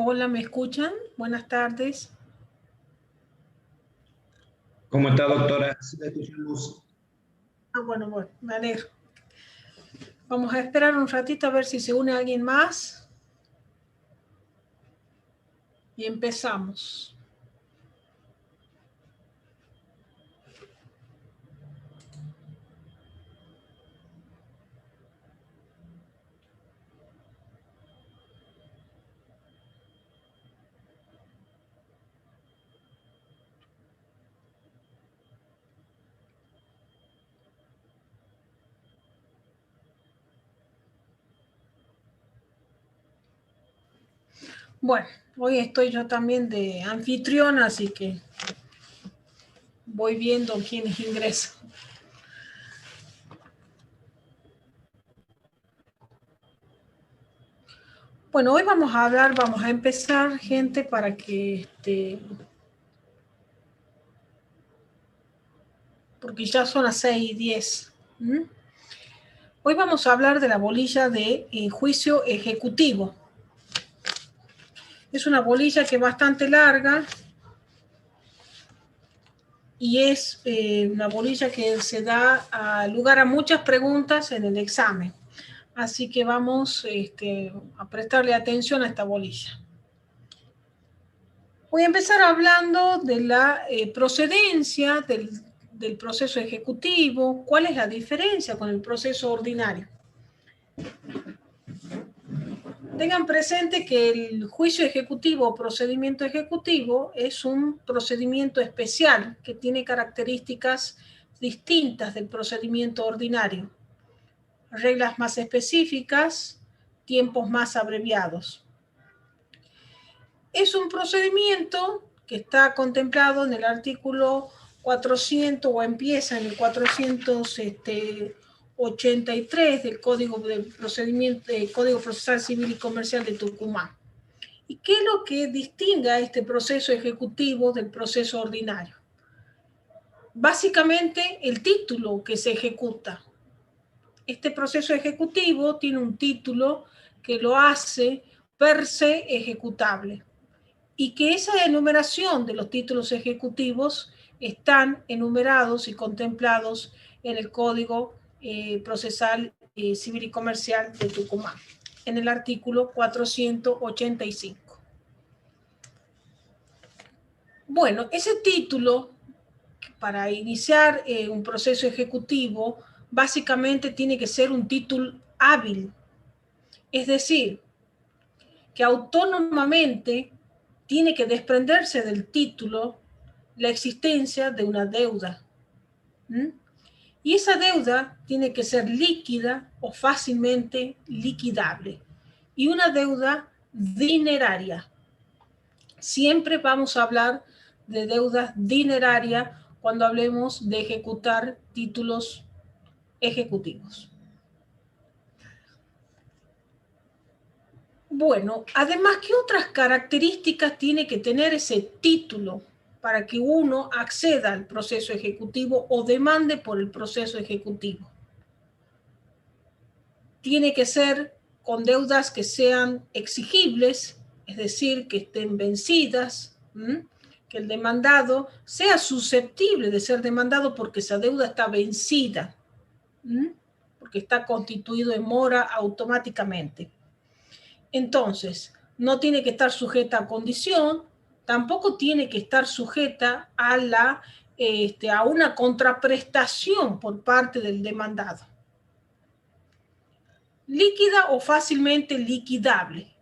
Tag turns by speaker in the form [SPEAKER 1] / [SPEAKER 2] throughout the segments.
[SPEAKER 1] Hola, ¿me escuchan? Buenas tardes.
[SPEAKER 2] ¿Cómo está, doctora? Sí, la escuchamos.
[SPEAKER 1] Bueno, me alegro. Vamos a esperar un ratito a ver si se une alguien más y empezamos. Bueno, hoy estoy yo también de anfitriona, así que voy viendo quiénes ingresan. Bueno, hoy vamos a empezar, gente, para que porque ya son las 6:10. Hoy vamos a hablar de la bolilla de juicio ejecutivo. Es una bolilla que es bastante larga y es una bolilla que se da lugar a muchas preguntas en el examen. Así que vamos a prestarle atención a esta bolilla. Voy a empezar hablando de la procedencia del proceso ejecutivo. ¿Cuál es la diferencia con el proceso ordinario? Tengan presente que el juicio ejecutivo o procedimiento ejecutivo es un procedimiento especial que tiene características distintas del procedimiento ordinario. Reglas más específicas, tiempos más abreviados. Es un procedimiento que está contemplado en el artículo 400 o empieza en el 483 del Código Procesal Civil y Comercial de Tucumán. ¿Y qué es lo que distingue a este proceso ejecutivo del proceso ordinario? Básicamente el título que se ejecuta. Este proceso ejecutivo tiene un título que lo hace per se ejecutable y que esa enumeración de los títulos ejecutivos están enumerados y contemplados en el Código Procesal Civil y Comercial de Tucumán, en el artículo 485. Bueno, ese título, para iniciar un proceso ejecutivo, básicamente tiene que ser un título hábil, es decir, que autónomamente tiene que desprenderse del título la existencia de una deuda. Y esa deuda tiene que ser líquida o fácilmente liquidable. Y una deuda dineraria. Siempre vamos a hablar de deuda dineraria cuando hablemos de ejecutar títulos ejecutivos. Bueno, además, ¿qué otras características tiene que tener ese título para que uno acceda al proceso ejecutivo o demande por el proceso ejecutivo? Tiene que ser con deudas que sean exigibles, es decir, que estén vencidas, que el demandado sea susceptible de ser demandado porque esa deuda está vencida, porque está constituido en mora automáticamente. Entonces, no tiene que estar sujeta a condición, tampoco tiene que estar sujeta a una contraprestación por parte del demandado. Líquida o fácilmente liquidable.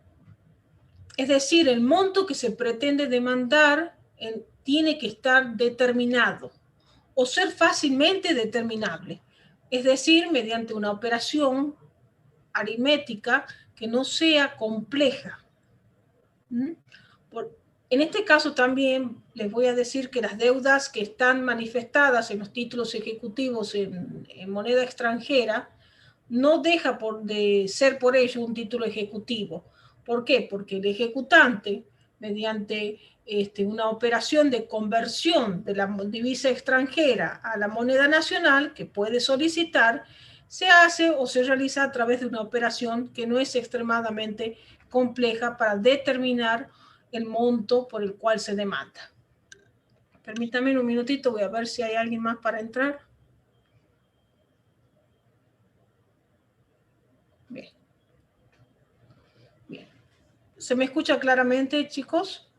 [SPEAKER 1] Es decir, el monto que se pretende demandar tiene que estar determinado o ser fácilmente determinable. Es decir, mediante una operación aritmética que no sea compleja. En este caso también les voy a decir que las deudas que están manifestadas en los títulos ejecutivos en moneda extranjera no deja de ser por ello un título ejecutivo. ¿Por qué? Porque el ejecutante, mediante una operación de conversión de la divisa extranjera a la moneda nacional que puede solicitar, se hace o se realiza a través de una operación que no es extremadamente compleja para determinar el monto por el cual se demanda. Permítame un minutito, voy a ver si hay alguien más para entrar. Bien. Bien. ¿Se me escucha claramente, chicos?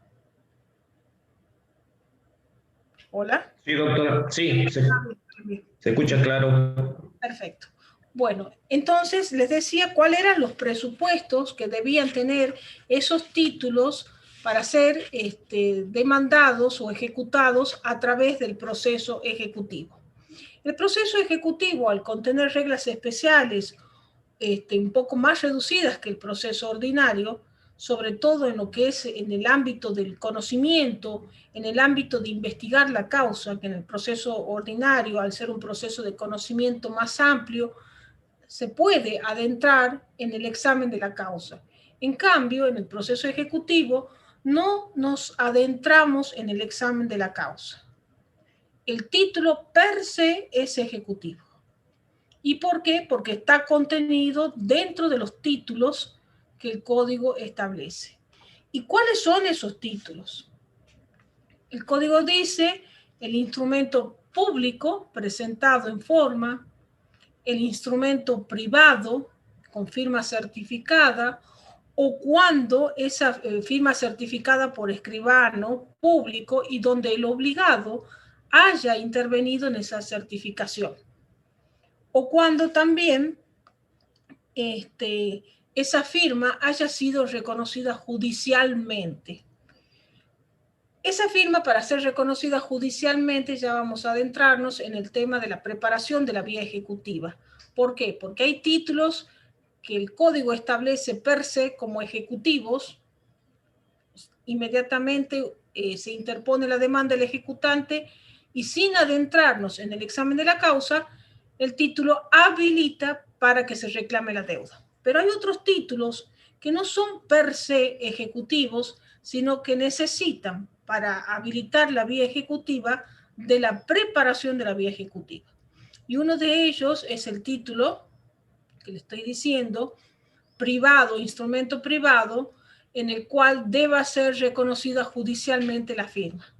[SPEAKER 1] ¿Hola?
[SPEAKER 2] Sí, doctora. Sí, se escucha claro.
[SPEAKER 1] Perfecto. Bueno, entonces les decía cuáles eran los presupuestos que debían tener esos títulos para ser demandados o ejecutados a través del proceso ejecutivo. El proceso ejecutivo, al contener reglas especiales un poco más reducidas que el proceso ordinario, sobre todo en lo que es en el ámbito del conocimiento, en el ámbito de investigar la causa, que en el proceso ordinario, al ser un proceso de conocimiento más amplio, se puede adentrar en el examen de la causa. En cambio, en el proceso ejecutivo, no nos adentramos en el examen de la causa. El título per se es ejecutivo. ¿Y por qué? Porque está contenido dentro de los títulos que el código establece. ¿Y cuáles son esos títulos? El código dice el instrumento público presentado en forma, el instrumento privado con firma certificada o cuando esa firma certificada por escribano público y donde el obligado haya intervenido en esa certificación. O cuando también esa firma haya sido reconocida judicialmente. Esa firma, para ser reconocida judicialmente, ya vamos a adentrarnos en el tema de la preparación de la vía ejecutiva. ¿Por qué? Porque hay títulos que el código establece per se como ejecutivos. Inmediatamente se interpone la demanda del ejecutante y sin adentrarnos en el examen de la causa, el título habilita para que se reclame la deuda. Pero hay otros títulos que no son per se ejecutivos, sino que necesitan para habilitar la vía ejecutiva de la preparación de la vía ejecutiva. Y uno de ellos es el título que le estoy diciendo, privado, instrumento privado, en el cual deba ser reconocida judicialmente la firma.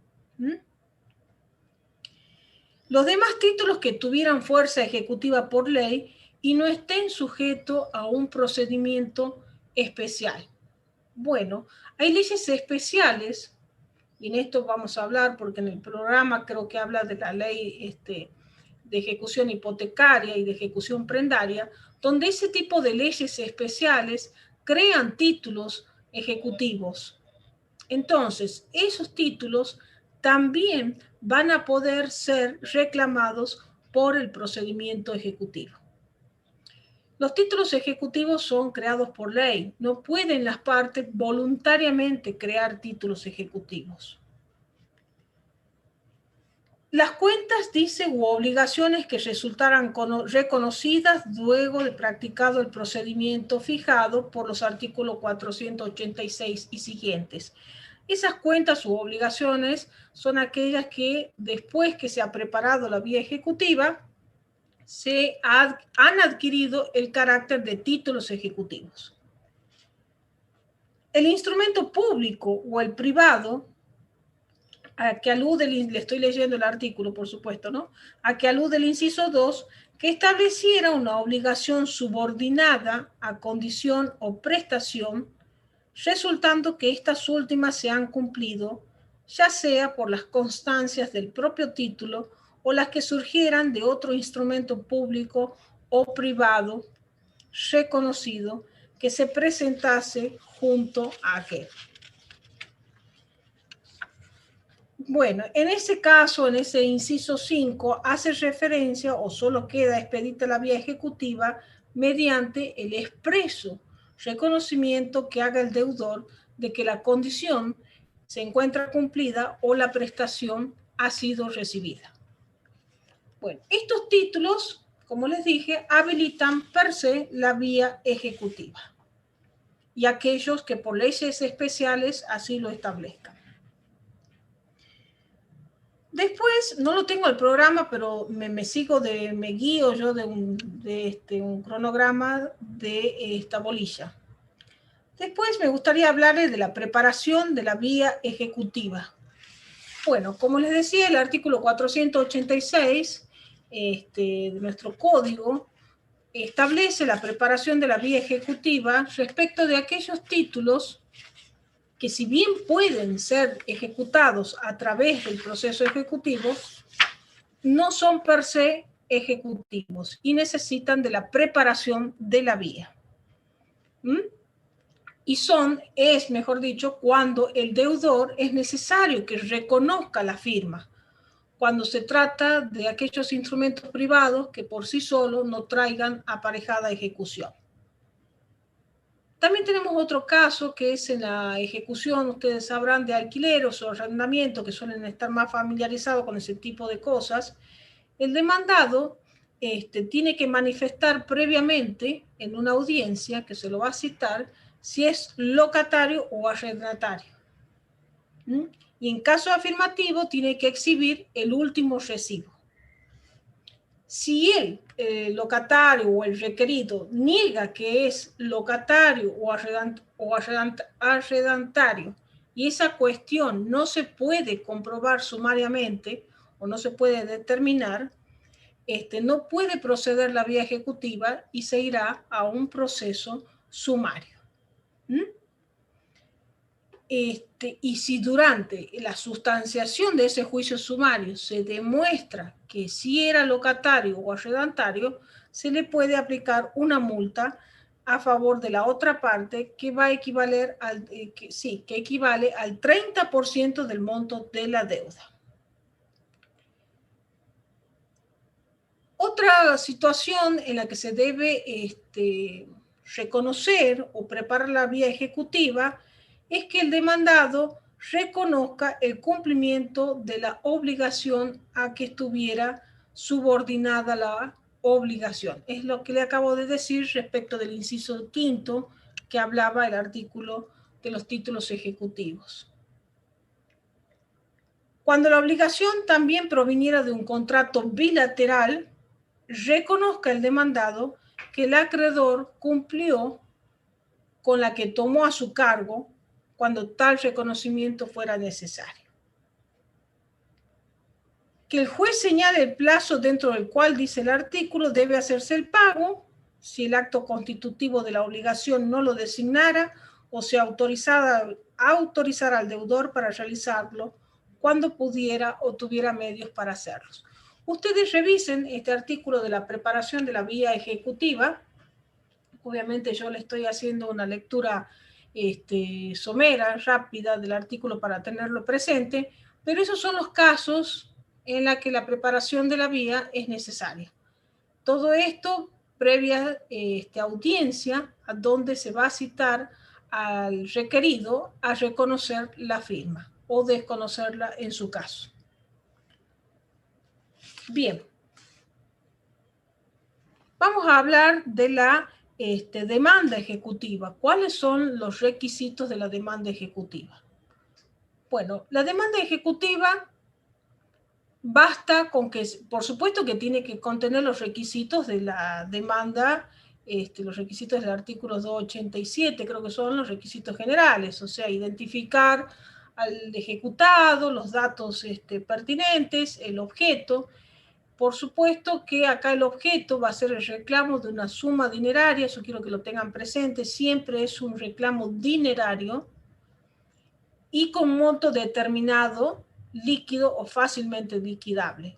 [SPEAKER 1] Los demás títulos que tuvieran fuerza ejecutiva por ley y no estén sujetos a un procedimiento especial. Bueno, hay leyes especiales, y en esto vamos a hablar porque en el programa creo que habla de la ley de ejecución hipotecaria y de ejecución prendaria, donde ese tipo de leyes especiales crean títulos ejecutivos. Entonces, esos títulos también van a poder ser reclamados por el procedimiento ejecutivo. Los títulos ejecutivos son creados por ley. No pueden las partes voluntariamente crear títulos ejecutivos. Las cuentas, dice, u obligaciones que resultaran reconocidas luego de practicado el procedimiento fijado por los artículos 486 y siguientes. Esas cuentas u obligaciones son aquellas que después que se ha preparado la vía ejecutiva, han adquirido el carácter de títulos ejecutivos. El instrumento público o el privado, a que alude, le estoy leyendo el artículo, por supuesto, ¿no? A que alude el inciso 2, que estableciera una obligación subordinada a condición o prestación, resultando que estas últimas se han cumplido, ya sea por las constancias del propio título o las que surgieran de otro instrumento público o privado reconocido que se presentase junto a aquel. Bueno, en ese caso, en ese inciso 5, hace referencia o solo queda expedita la vía ejecutiva mediante el expreso reconocimiento que haga el deudor de que la condición se encuentra cumplida o la prestación ha sido recibida. Bueno, estos títulos, como les dije, habilitan per se la vía ejecutiva y aquellos que por leyes especiales así lo establezcan. Después, no lo tengo el programa, pero me guío yo de un cronograma de esta bolilla. Después me gustaría hablarles de la preparación de la vía ejecutiva. Bueno, como les decía, el artículo 486 de nuestro código establece la preparación de la vía ejecutiva respecto de aquellos títulos que, si bien pueden ser ejecutados a través del proceso ejecutivo, no son per se ejecutivos y necesitan de la preparación de la vía. Y es mejor dicho, cuando el deudor es necesario que reconozca la firma, cuando se trata de aquellos instrumentos privados que por sí solos no traigan aparejada ejecución. También tenemos otro caso que es en la ejecución, ustedes sabrán, de alquileres o arrendamiento, que suelen estar más familiarizados con ese tipo de cosas. El demandado tiene que manifestar previamente en una audiencia, que se lo va a citar, si es locatario o arrendatario. Y en caso afirmativo tiene que exhibir el último recibo. Si el locatario o el requerido niega que es locatario o arrendatario y esa cuestión no se puede comprobar sumariamente o no se puede determinar, no puede proceder la vía ejecutiva y se irá a un proceso sumario. Y si durante la sustanciación de ese juicio sumario se demuestra que sí era locatario o arrendatario, se le puede aplicar una multa a favor de la otra parte que va a equivaler que equivale al 30% del monto de la deuda. Otra situación en la que se debe reconocer o preparar la vía ejecutiva es que el demandado reconozca el cumplimiento de la obligación a que estuviera subordinada la obligación. Es lo que le acabo de decir respecto del inciso quinto que hablaba el artículo de los títulos ejecutivos. Cuando la obligación también proviniera de un contrato bilateral, reconozca el demandado que el acreedor cumplió con la que tomó a su cargo cuando tal reconocimiento fuera necesario. Que el juez señale el plazo dentro del cual, dice el artículo, debe hacerse el pago, si el acto constitutivo de la obligación no lo designara o se autorizara al deudor para realizarlo cuando pudiera o tuviera medios para hacerlos. Ustedes revisen este artículo de la preparación de la vía ejecutiva. Obviamente yo le estoy haciendo una lectura somera, rápida del artículo para tenerlo presente, pero esos son los casos en los que la preparación de la vía es necesaria. Todo esto previa audiencia, a donde se va a citar al requerido a reconocer la firma o desconocerla en su caso. Bien. Vamos a hablar de la demanda ejecutiva. ¿Cuáles son los requisitos de la demanda ejecutiva? Bueno, la demanda ejecutiva basta con que, por supuesto que tiene que contener los requisitos de la demanda, los requisitos del artículo 287, creo que son los requisitos generales, o sea, identificar al ejecutado, los datos pertinentes, el objeto. Por supuesto que acá el objeto va a ser el reclamo de una suma dineraria, eso quiero que lo tengan presente, siempre es un reclamo dinerario y con monto determinado, líquido o fácilmente liquidable.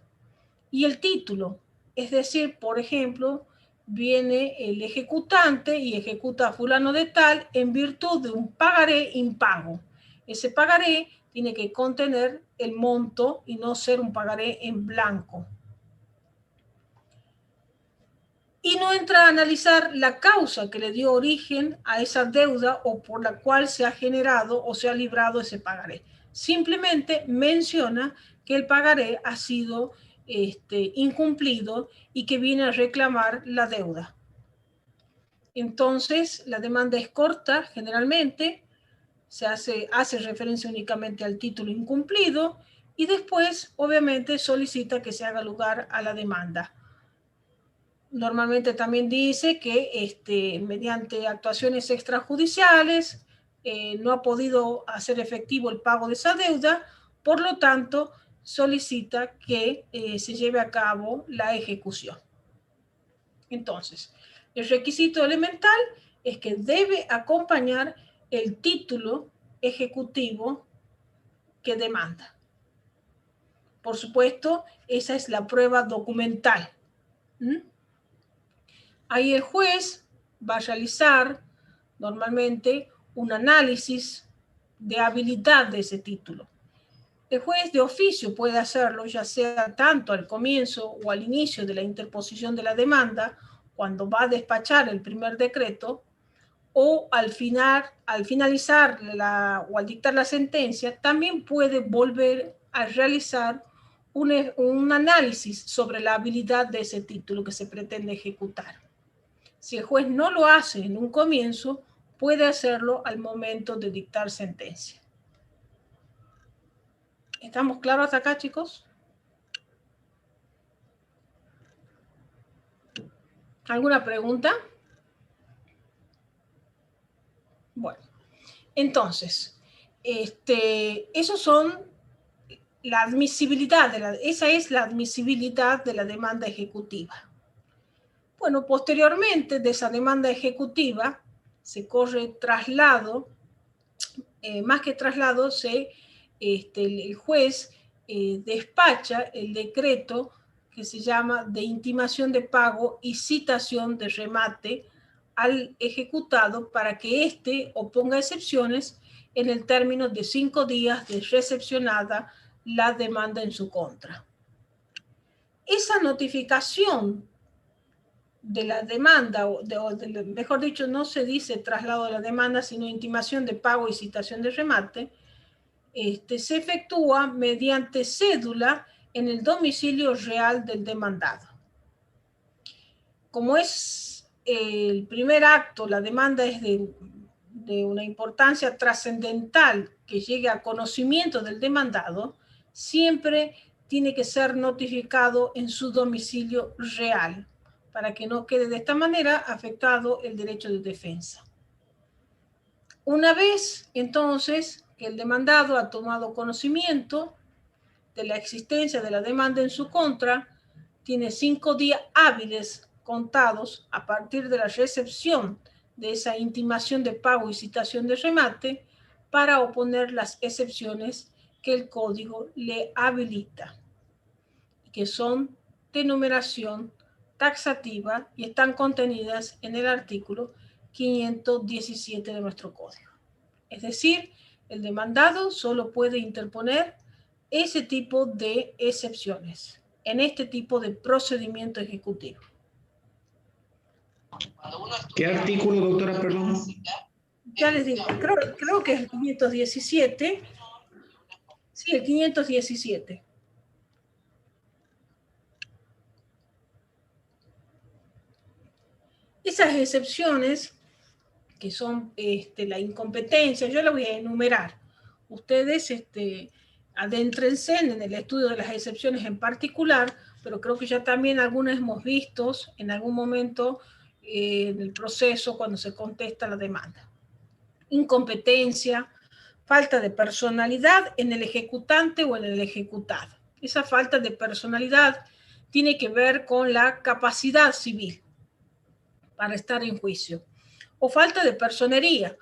[SPEAKER 1] Y el título, es decir, por ejemplo, viene el ejecutante y ejecuta a fulano de tal en virtud de un pagaré impago. Ese pagaré tiene que contener el monto y no ser un pagaré en blanco. Y no entra a analizar la causa que le dio origen a esa deuda o por la cual se ha generado o se ha librado ese pagaré. Simplemente menciona que el pagaré ha sido incumplido y que viene a reclamar la deuda. Entonces, la demanda es corta, generalmente, se hace referencia únicamente al título incumplido y después, obviamente, solicita que se haga lugar a la demanda. normalmente también dice que mediante actuaciones extrajudiciales no ha podido hacer efectivo el pago de esa deuda, por lo tanto solicita que se lleve a cabo la ejecución. Entonces, el requisito elemental es que debe acompañar el título ejecutivo que demanda. Por supuesto, esa es la prueba documental. Ahí el juez va a realizar normalmente un análisis de habilidad de ese título. El juez de oficio puede hacerlo, ya sea tanto al comienzo o al inicio de la interposición de la demanda, cuando va a despachar el primer decreto, o al finalizar o al dictar la sentencia, también puede volver a realizar un análisis sobre la habilidad de ese título que se pretende ejecutar. Si el juez no lo hace en un comienzo, puede hacerlo al momento de dictar sentencia. ¿Estamos claros hasta acá, chicos? ¿Alguna pregunta? Bueno, entonces, esos son la admisibilidad, esa es la admisibilidad de la demanda ejecutiva. Bueno, posteriormente de esa demanda ejecutiva se corre traslado, más que traslado, el juez despacha el decreto que se llama de intimación de pago y citación de remate al ejecutado para que éste oponga excepciones en el término de 5 días de recepcionada la demanda en su contra. Esa notificación de la demanda, mejor dicho, no se dice traslado de la demanda, sino intimación de pago y citación de remate, se efectúa mediante cédula en el domicilio real del demandado. Como es el primer acto, la demanda es de una importancia trascendental que llegue a conocimiento del demandado, siempre tiene que ser notificado en su domicilio real, para que no quede de esta manera afectado el derecho de defensa. Una vez, entonces, que el demandado ha tomado conocimiento de la existencia de la demanda en su contra, tiene 5 días hábiles contados a partir de la recepción de esa intimación de pago y citación de remate para oponer las excepciones que el código le habilita, que son de numeración taxativa y están contenidas en el artículo 517 de nuestro código. Es decir, el demandado solo puede interponer ese tipo de excepciones en este tipo de procedimiento ejecutivo.
[SPEAKER 2] ¿Qué artículo, doctora, perdón?
[SPEAKER 1] Ya les digo, creo que es el 517. Sí, el 517. Esas excepciones, que son la incompetencia, yo la voy a enumerar. Ustedes adéntrense en el estudio de las excepciones en particular, pero creo que ya también algunas hemos visto en algún momento en el proceso cuando se contesta la demanda. Incompetencia, falta de personalidad en el ejecutante o en el ejecutado. Esa falta de personalidad tiene que ver con la capacidad civil para estar en juicio. O falta de personería.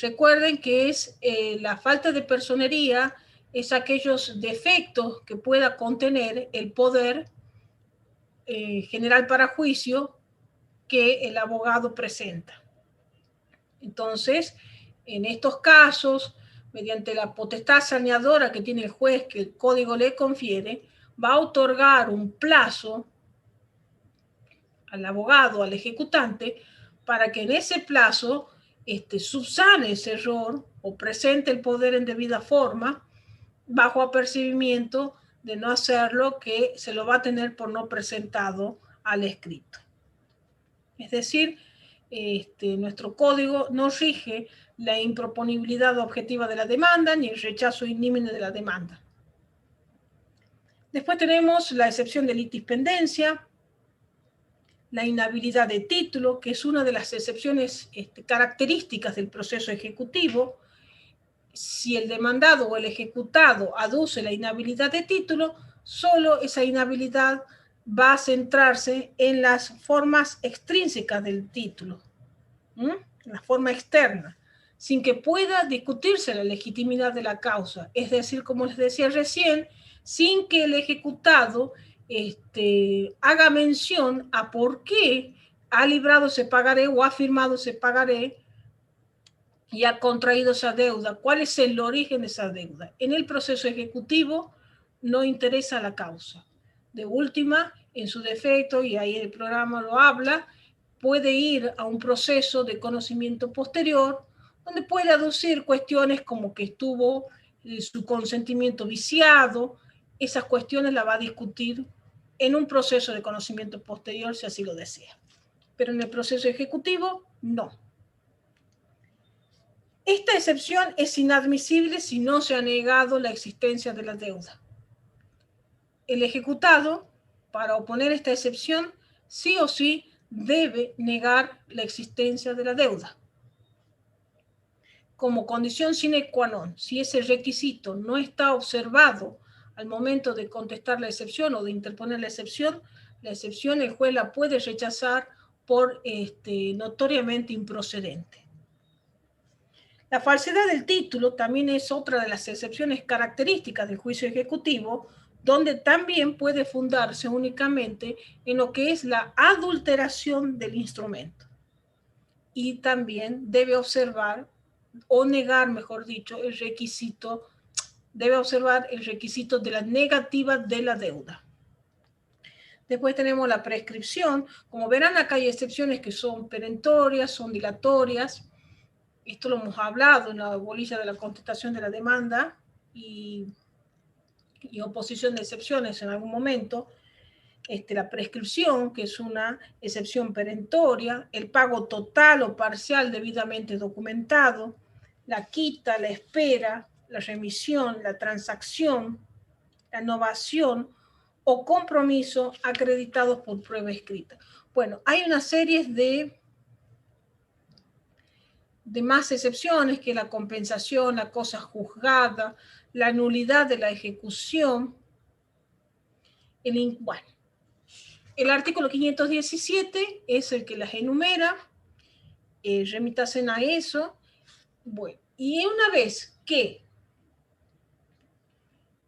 [SPEAKER 1] Recuerden que es la falta de personería es aquellos defectos que pueda contener el poder general para juicio que el abogado presenta. Entonces, en estos casos, mediante la potestad saneadora que tiene el juez que el código le confiere, va a otorgar un plazo al abogado, al ejecutante, para que en ese plazo subsane ese error o presente el poder en debida forma, bajo apercibimiento de no hacerlo, que se lo va a tener por no presentado al escrito. Es decir, nuestro código no rige la improponibilidad objetiva de la demanda ni el rechazo inímine de la demanda. Después tenemos la excepción de litispendencia. la inhabilidad de título, que es una de las excepciones características del proceso ejecutivo. Si el demandado o el ejecutado aduce la inhabilidad de título, solo esa inhabilidad va a centrarse en las formas extrínsecas del título, la forma externa, sin que pueda discutirse la legitimidad de la causa. Es decir, como les decía recién, sin que el ejecutado haga mención a por qué ha librado ese pagaré o ha firmado ese pagaré y ha contraído esa deuda. ¿Cuál es el origen de esa deuda? En el proceso ejecutivo no interesa la causa. De última, en su defecto, y ahí el programa lo habla, puede ir a un proceso de conocimiento posterior, donde puede aducir cuestiones como que estuvo su consentimiento viciado. Esas cuestiones las va a discutir en un proceso de conocimiento posterior, si así lo desea. Pero en el proceso ejecutivo, no. Esta excepción es inadmisible si no se ha negado la existencia de la deuda. El ejecutado, para oponer esta excepción, sí o sí debe negar la existencia de la deuda. Como condición sine qua non, si ese requisito no está observado al momento de contestar la excepción o de interponer la excepción el juez la puede rechazar por notoriamente improcedente. La falsedad del título también es otra de las excepciones características del juicio ejecutivo, donde también puede fundarse únicamente en lo que es la adulteración del instrumento. Y también debe observar, o negar, mejor dicho, el requisito, debe observar el requisito de la negativa de la deuda. Después tenemos la prescripción. Como verán, acá hay excepciones que son perentorias, son dilatorias. Esto lo hemos hablado en la bolilla de la contestación de la demanda y oposición de excepciones en algún momento. La prescripción, que es una excepción perentoria, el pago total o parcial debidamente documentado, la quita, la espera, la remisión, la transacción, la novación o compromiso acreditados por prueba escrita. Bueno, hay una serie de más excepciones, que la compensación, la cosa juzgada, la nulidad de la ejecución. Bueno, el artículo 517 es el que las enumera, remítasen a eso. Bueno, y una vez que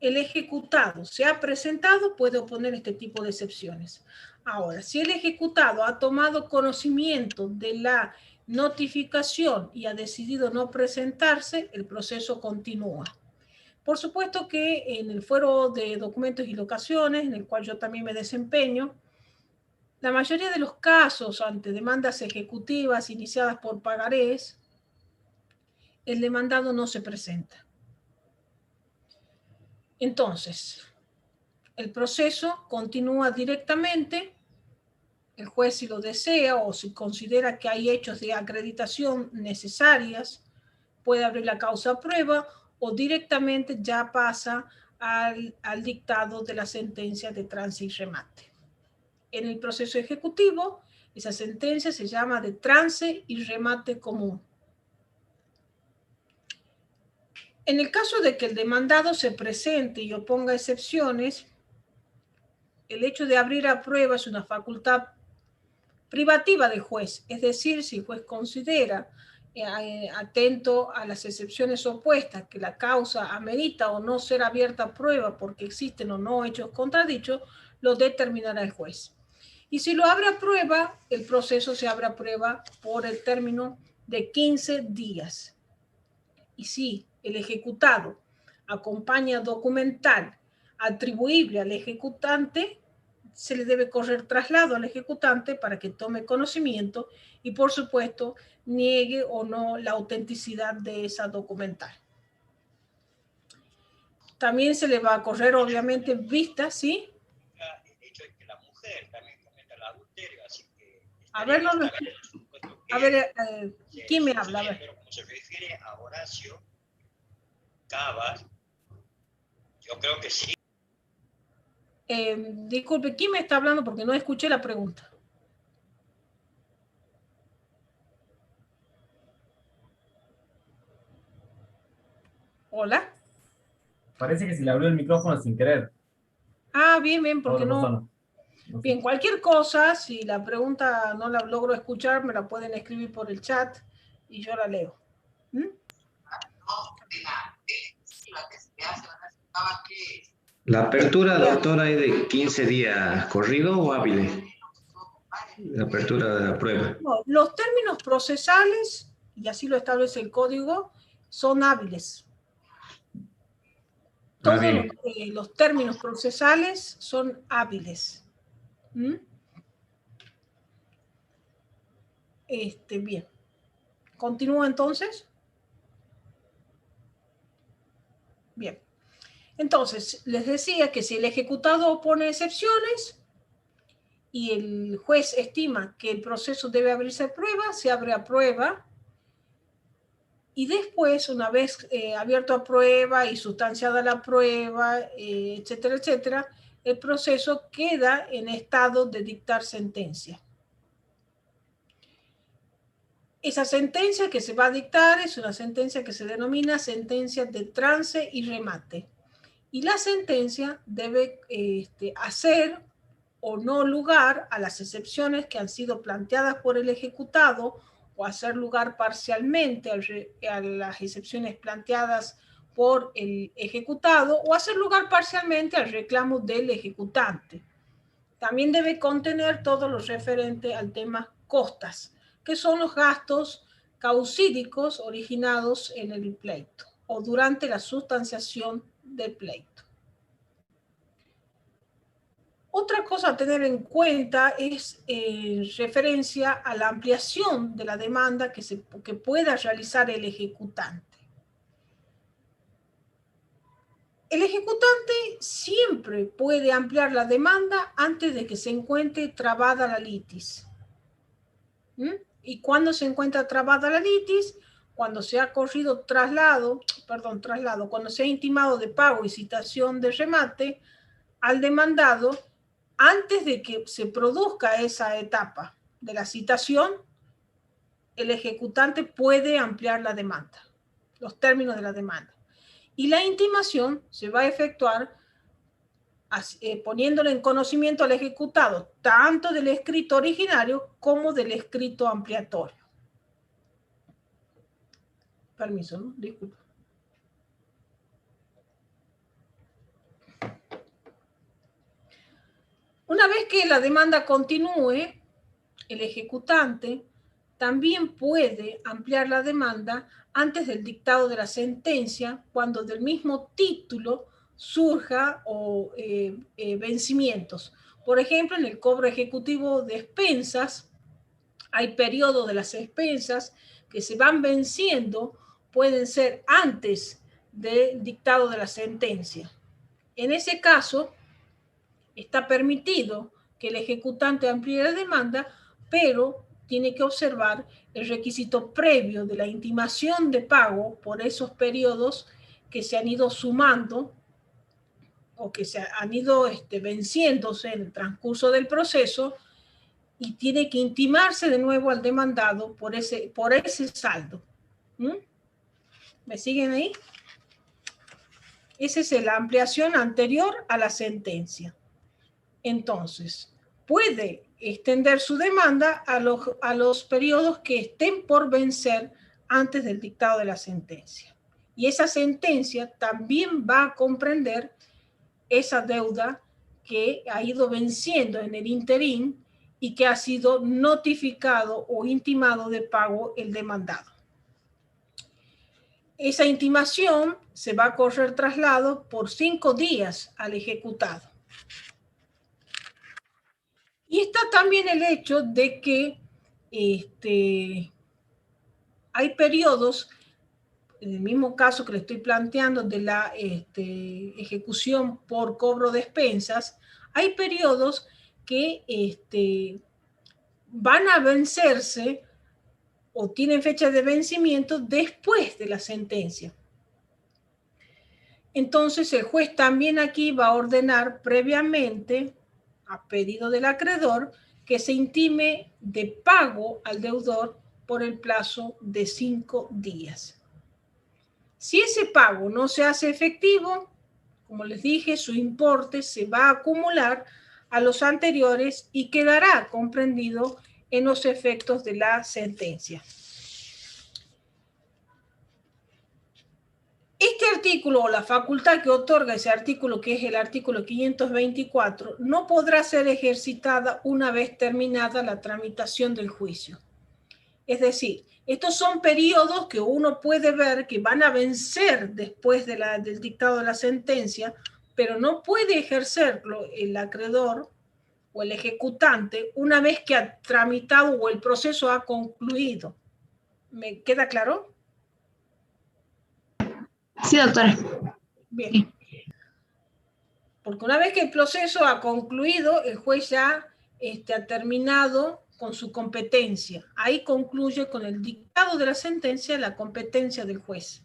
[SPEAKER 1] el ejecutado se ha presentado, puede oponer este tipo de excepciones. Ahora, si el ejecutado ha tomado conocimiento de la notificación y ha decidido no presentarse, el proceso continúa. Por supuesto que en el fuero de documentos y locaciones, en el cual yo también me desempeño, la mayoría de los casos ante demandas ejecutivas iniciadas por pagarés, el demandado no se presenta. Entonces, el proceso continúa directamente. El juez, si lo desea o si considera que hay hechos de acreditación necesarias, puede abrir la causa a prueba o directamente ya pasa al dictado de la sentencia de trance y remate. En el proceso ejecutivo, esa sentencia se llama de trance y remate común. En el caso de que el demandado se presente y oponga excepciones, el hecho de abrir a prueba es una facultad privativa del juez, es decir, si el juez considera, atento a las excepciones opuestas, que la causa amerita o no ser abierta a prueba porque existen o no hechos contradichos, lo determinará el juez. Y si lo abre a prueba, el proceso se abre a prueba por el término de 15 días. Y si el ejecutado acompaña documental atribuible al ejecutante, se le debe correr traslado al ejecutante para que tome conocimiento y, por supuesto, niegue o no la autenticidad de esa documental. También se le va a correr, obviamente, vista, ¿sí?
[SPEAKER 3] El hecho de que la mujer también cometa el adulterio, así que...
[SPEAKER 1] A ver, no lo... A ver, ¿quién me habla? A ver.
[SPEAKER 3] Pero como se refiere a Horacio Cabas, yo creo que sí.
[SPEAKER 1] Disculpe, ¿quién me está hablando? Porque no escuché la pregunta. Hola.
[SPEAKER 4] Parece que se le abrió el micrófono sin querer.
[SPEAKER 1] Ah, bien, bien, porque
[SPEAKER 4] Otra
[SPEAKER 1] no.
[SPEAKER 4] persona. No sé.
[SPEAKER 1] Bien, cualquier cosa, si la pregunta no la logro escuchar, me la pueden escribir por el chat y yo la leo. ¿Mm?
[SPEAKER 2] La apertura, doctora, es de 15 días corrido o hábiles. La apertura de la prueba.
[SPEAKER 1] No, los términos procesales, y así lo establece el código, son hábiles. Todos
[SPEAKER 2] bien.
[SPEAKER 1] los términos procesales son hábiles. ¿Mm? Bien. ¿Continúo entonces? Bien. Entonces, les decía que si el ejecutado opone excepciones y el juez estima que el proceso debe abrirse a prueba, se abre a prueba. Y después, una vez abierto a prueba y sustanciada la prueba, etcétera, etcétera, el proceso queda en estado de dictar sentencia. Esa sentencia que se va a dictar es una sentencia que se denomina sentencia de trance y remate. Y la sentencia debe hacer o no lugar a las excepciones que han sido planteadas por el ejecutado o hacer lugar parcialmente a las excepciones planteadas por el ejecutado o hacer lugar parcialmente al reclamo del ejecutante. También debe contener todo lo referente al tema costas, que son los gastos causídicos originados en el pleito o durante la sustanciación del pleito. Otra cosa a tener en cuenta es referencia a la ampliación de la demanda que pueda realizar el ejecutante. El ejecutante siempre puede ampliar la demanda antes de que se encuentre trabada la litis. ¿Y cuándo se encuentra trabada la litis? Cuando se ha corrido traslado, cuando se ha intimado de pago y citación de remate al demandado antes de que se produzca esa etapa de la citación, el ejecutante puede ampliar la demanda, los términos de la demanda. Y la intimación se va a efectuar poniéndole en conocimiento al ejecutado, tanto del escrito originario como del escrito ampliatorio. Permiso, ¿no? Disculpa. Una vez que la demanda continúe, el ejecutante también puede ampliar la demanda antes del dictado de la sentencia cuando del mismo título surja vencimientos. Por ejemplo, en el cobro ejecutivo de expensas, hay periodos de las expensas que se van venciendo, pueden ser antes del dictado de la sentencia. En ese caso, está permitido que el ejecutante amplíe la demanda, pero tiene que observar el requisito previo de la intimación de pago por esos periodos que se han ido sumando o que se han ido venciéndose en el transcurso del proceso, y tiene que intimarse de nuevo al demandado por ese saldo. ¿Me siguen ahí? Esa es la ampliación anterior a la sentencia. Entonces, puede extender su demanda a los periodos que estén por vencer antes del dictado de la sentencia. Y esa sentencia también va a comprender esa deuda que ha ido venciendo en el interín y que ha sido notificado o intimado de pago el demandado. Esa intimación se va a correr traslado por 5 días al ejecutado. Y está también el hecho de que hay periodos, en el mismo caso que le estoy planteando de la ejecución por cobro de expensas, hay periodos que van a vencerse o tienen fecha de vencimiento después de la sentencia. Entonces el juez también aquí va a ordenar previamente, a pedido del acreedor, que se intime de pago al deudor por el plazo de 5 días. Si ese pago no se hace efectivo, como les dije, su importe se va a acumular a los anteriores y quedará comprendido en los efectos de la sentencia. Este artículo, o la facultad que otorga ese artículo, que es el artículo 524, no podrá ser ejercitada una vez terminada la tramitación del juicio. Es decir, estos son periodos que uno puede ver que van a vencer después de del dictado de la sentencia, pero no puede ejercerlo el acreedor o el ejecutante una vez que ha tramitado o el proceso ha concluido. ¿Me queda claro?
[SPEAKER 5] Sí, doctora.
[SPEAKER 1] Bien.
[SPEAKER 5] Sí.
[SPEAKER 1] Porque una vez que el proceso ha concluido, el juez ya ha terminado con su competencia. Ahí concluye con el dictado de la sentencia la competencia del juez.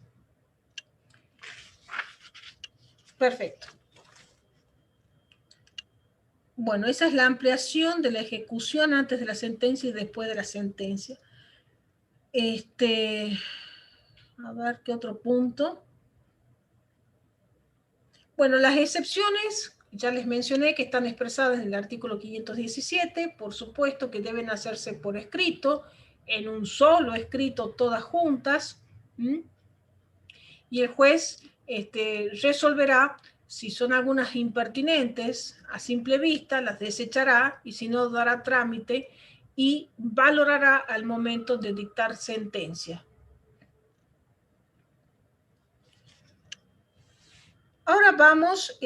[SPEAKER 1] Perfecto. Bueno, esa es la ampliación de la ejecución antes de la sentencia y después de la sentencia. A ver, ¿qué otro punto? Bueno, las excepciones, ya les mencioné que están expresadas en el artículo 517, por supuesto que deben hacerse por escrito, en un solo escrito todas juntas, y el juez resolverá si son algunas impertinentes a simple vista, las desechará y si no dará trámite y valorará al momento de dictar sentencia. Ahora vamos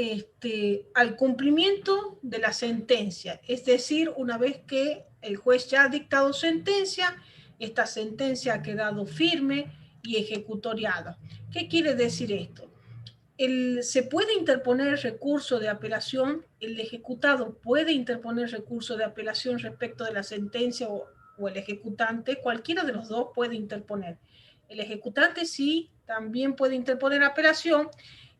[SPEAKER 1] al cumplimiento de la sentencia, es decir, una vez que el juez ya ha dictado sentencia, esta sentencia ha quedado firme y ejecutoriada. ¿Qué quiere decir esto? Se puede interponer recurso de apelación, el ejecutado puede interponer recurso de apelación respecto de la sentencia o el ejecutante, cualquiera de los dos puede interponer. El ejecutante sí, también puede interponer apelación,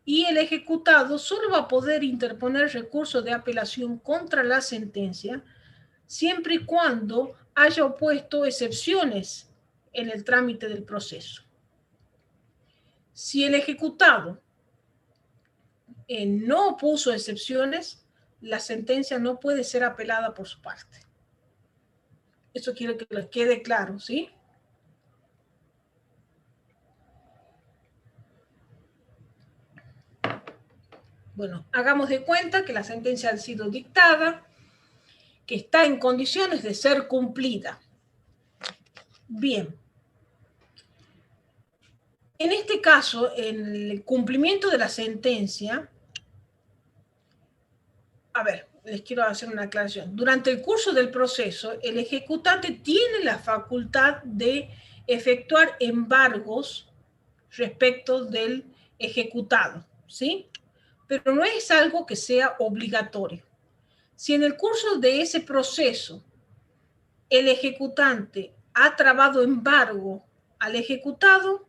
[SPEAKER 1] y el ejecutado solo va a poder interponer recurso de apelación contra la sentencia siempre y cuando haya opuesto excepciones en el trámite del proceso. Si el ejecutado no puso excepciones, la sentencia no puede ser apelada por su parte. Eso quiero que les quede claro, ¿sí? Bueno, hagamos de cuenta que la sentencia ha sido dictada, que está en condiciones de ser cumplida. Bien. En este caso, en el cumplimiento de la sentencia, a ver, les quiero hacer una aclaración. Durante el curso del proceso, el ejecutante tiene la facultad de efectuar embargos respecto del ejecutado, ¿sí? Pero no es algo que sea obligatorio. Si en el curso de ese proceso el ejecutante ha trabado embargo al ejecutado,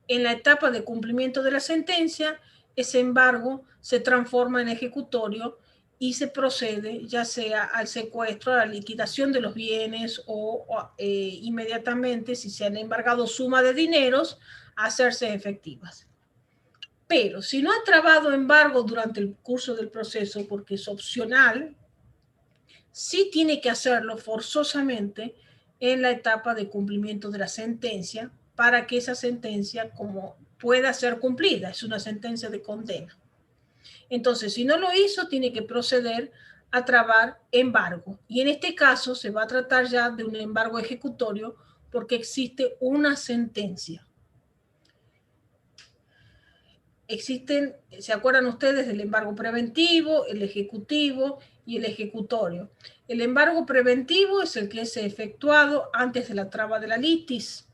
[SPEAKER 1] en la etapa de cumplimiento de la sentencia, ese embargo se transforma en ejecutorio y se procede ya sea al secuestro, a la liquidación de los bienes o inmediatamente, si se han embargado suma de dineros, a hacerse efectivas. Pero si no ha trabado embargo durante el curso del proceso porque es opcional, sí tiene que hacerlo forzosamente en la etapa de cumplimiento de la sentencia para que esa sentencia pueda ser cumplida. Es una sentencia de condena. Entonces, si no lo hizo, tiene que proceder a trabar embargo. Y en este caso se va a tratar ya de un embargo ejecutorio porque existe una sentencia. Existen, ¿se acuerdan ustedes del embargo preventivo, el ejecutivo y el ejecutorio? El embargo preventivo es el que es efectuado antes de la traba de la litis.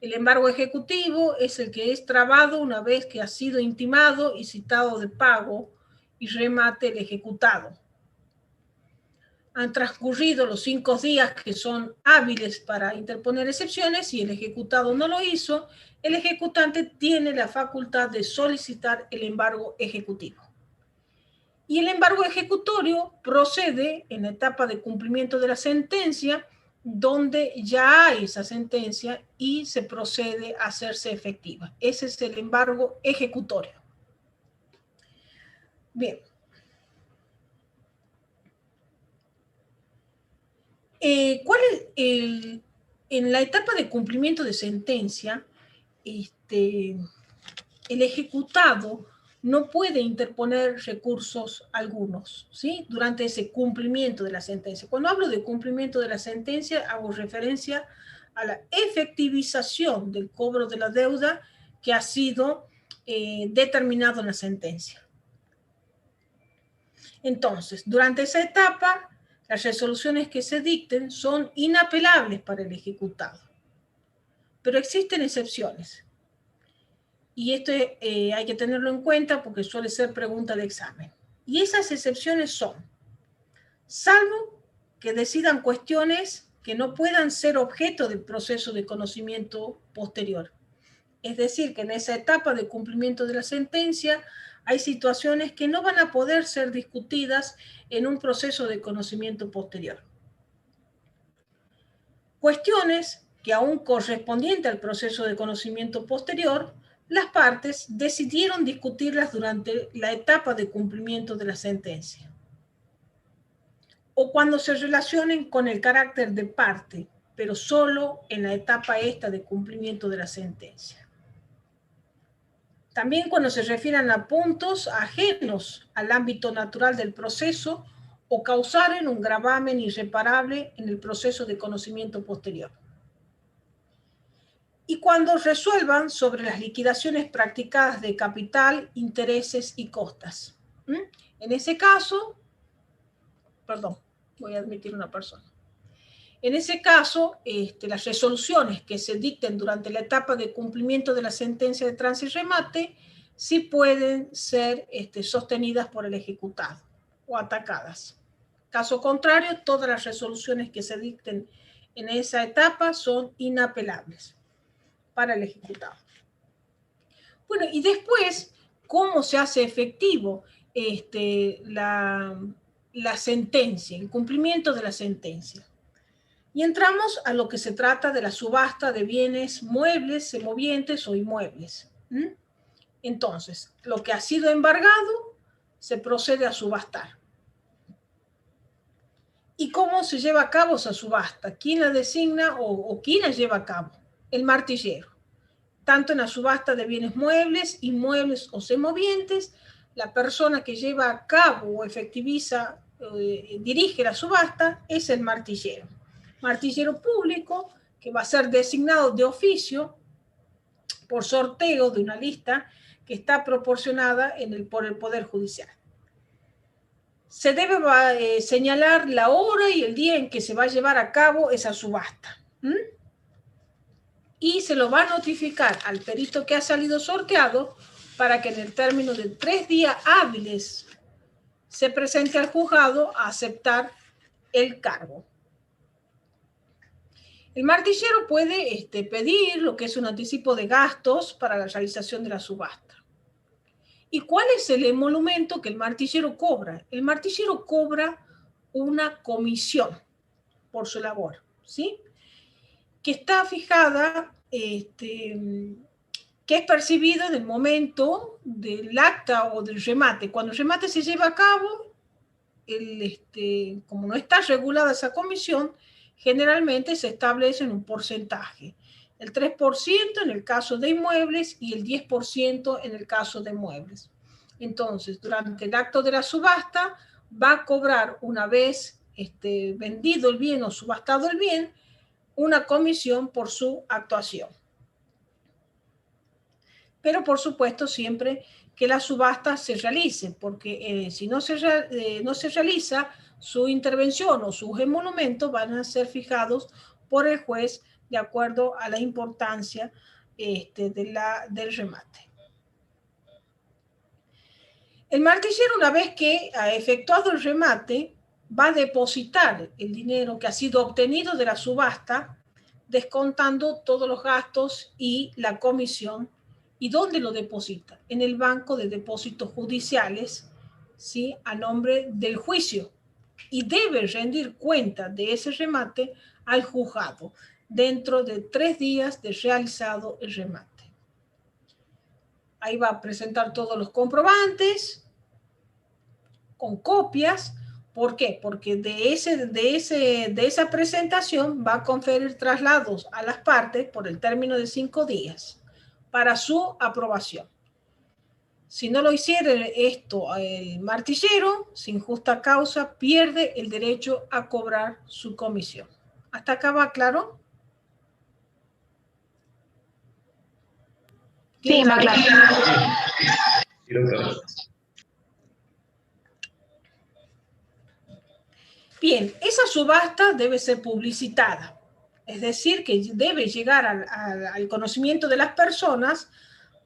[SPEAKER 1] El embargo ejecutivo es el que es trabado una vez que ha sido intimado y citado de pago y remate el ejecutado. Han transcurrido los 5 días que son hábiles para interponer excepciones y el ejecutado no lo hizo, el ejecutante tiene la facultad de solicitar el embargo ejecutivo. Y el embargo ejecutorio procede en la etapa de cumplimiento de la sentencia donde ya hay esa sentencia y se procede a hacerse efectiva. Ese es el embargo ejecutorio. Bien. ¿Cuál es en la etapa de cumplimiento de sentencia, el ejecutado no puede interponer recursos algunos, ¿sí? Durante ese cumplimiento de la sentencia. Cuando hablo de cumplimiento de la sentencia, hago referencia a la efectivización del cobro de la deuda que ha sido determinado en la sentencia. Entonces, durante esa etapa, las resoluciones que se dicten son inapelables para el ejecutado. Pero existen excepciones. Y esto hay que tenerlo en cuenta porque suele ser pregunta de examen. Y esas excepciones son, salvo que decidan cuestiones que no puedan ser objeto del proceso de conocimiento posterior. Es decir, que en esa etapa de cumplimiento de la sentencia hay situaciones que no van a poder ser discutidas en un proceso de conocimiento posterior. Cuestiones que aún correspondiente al proceso de conocimiento posterior, las partes decidieron discutirlas durante la etapa de cumplimiento de la sentencia. O cuando se relacionen con el carácter de parte, pero solo en la etapa esta de cumplimiento de la sentencia. También cuando se refieran a puntos ajenos al ámbito natural del proceso o causaren un gravamen irreparable en el proceso de conocimiento posterior. Y cuando resuelvan sobre las liquidaciones practicadas de capital, intereses y costas. En ese caso, perdón, voy a admitir una persona. En ese caso, las resoluciones que se dicten durante la etapa de cumplimiento de la sentencia de trance y remate sí pueden ser sostenidas por el ejecutado o atacadas. Caso contrario, todas las resoluciones que se dicten en esa etapa son inapelables para el ejecutado. Bueno, y después, ¿cómo se hace efectivo la sentencia, el cumplimiento de la sentencia? Y entramos a lo que se trata de la subasta de bienes muebles, semovientes o inmuebles. Entonces, lo que ha sido embargado se procede a subastar. ¿Y cómo se lleva a cabo esa subasta? ¿Quién la designa o quién la lleva a cabo? El martillero. Tanto en la subasta de bienes muebles, inmuebles o semovientes, la persona que lleva a cabo o efectiviza, dirige la subasta, es el martillero. Martillero público, que va a ser designado de oficio por sorteo de una lista que está proporcionada por el Poder Judicial. Se debe señalar la hora y el día en que se va a llevar a cabo esa subasta. Y se lo va a notificar al perito que ha salido sorteado para que en el término de 3 días hábiles se presente al juzgado a aceptar el cargo. El martillero puede pedir lo que es un anticipo de gastos para la realización de la subasta. ¿Y cuál es el emolumento que el martillero cobra? El martillero cobra una comisión por su labor, ¿sí? Que está fijada, que es percibida en el momento del acta o del remate. Cuando el remate se lleva a cabo, como no está regulada esa comisión, generalmente se establece en un porcentaje. El 3% en el caso de inmuebles y el 10% en el caso de muebles. Entonces, durante el acto de la subasta, va a cobrar, una vez vendido el bien o subastado el bien, una comisión por su actuación. Pero, por supuesto, siempre que la subasta se realice, porque si no se realiza, su intervención o sus emolumentos van a ser fijados por el juez de acuerdo a la importancia del remate. El martillero, una vez que ha efectuado el remate, va a depositar el dinero que ha sido obtenido de la subasta, descontando todos los gastos y la comisión. ¿Y dónde lo deposita? En el banco de depósitos judiciales, ¿sí? A nombre del juicio y debe rendir cuenta de ese remate al juzgado dentro de 3 días de realizado el remate. Ahí va a presentar todos los comprobantes con copias. ¿Por qué? Porque de esa presentación va a conferir traslados a las partes por el término de 5 días para su aprobación. Si no lo hiciera esto el martillero, sin justa causa, pierde el derecho a cobrar su comisión. ¿Hasta acá va claro?
[SPEAKER 5] Sí, más claro.
[SPEAKER 2] Sí, doctora.
[SPEAKER 1] Bien, esa subasta debe ser publicitada. Es decir, que debe llegar al conocimiento de las personas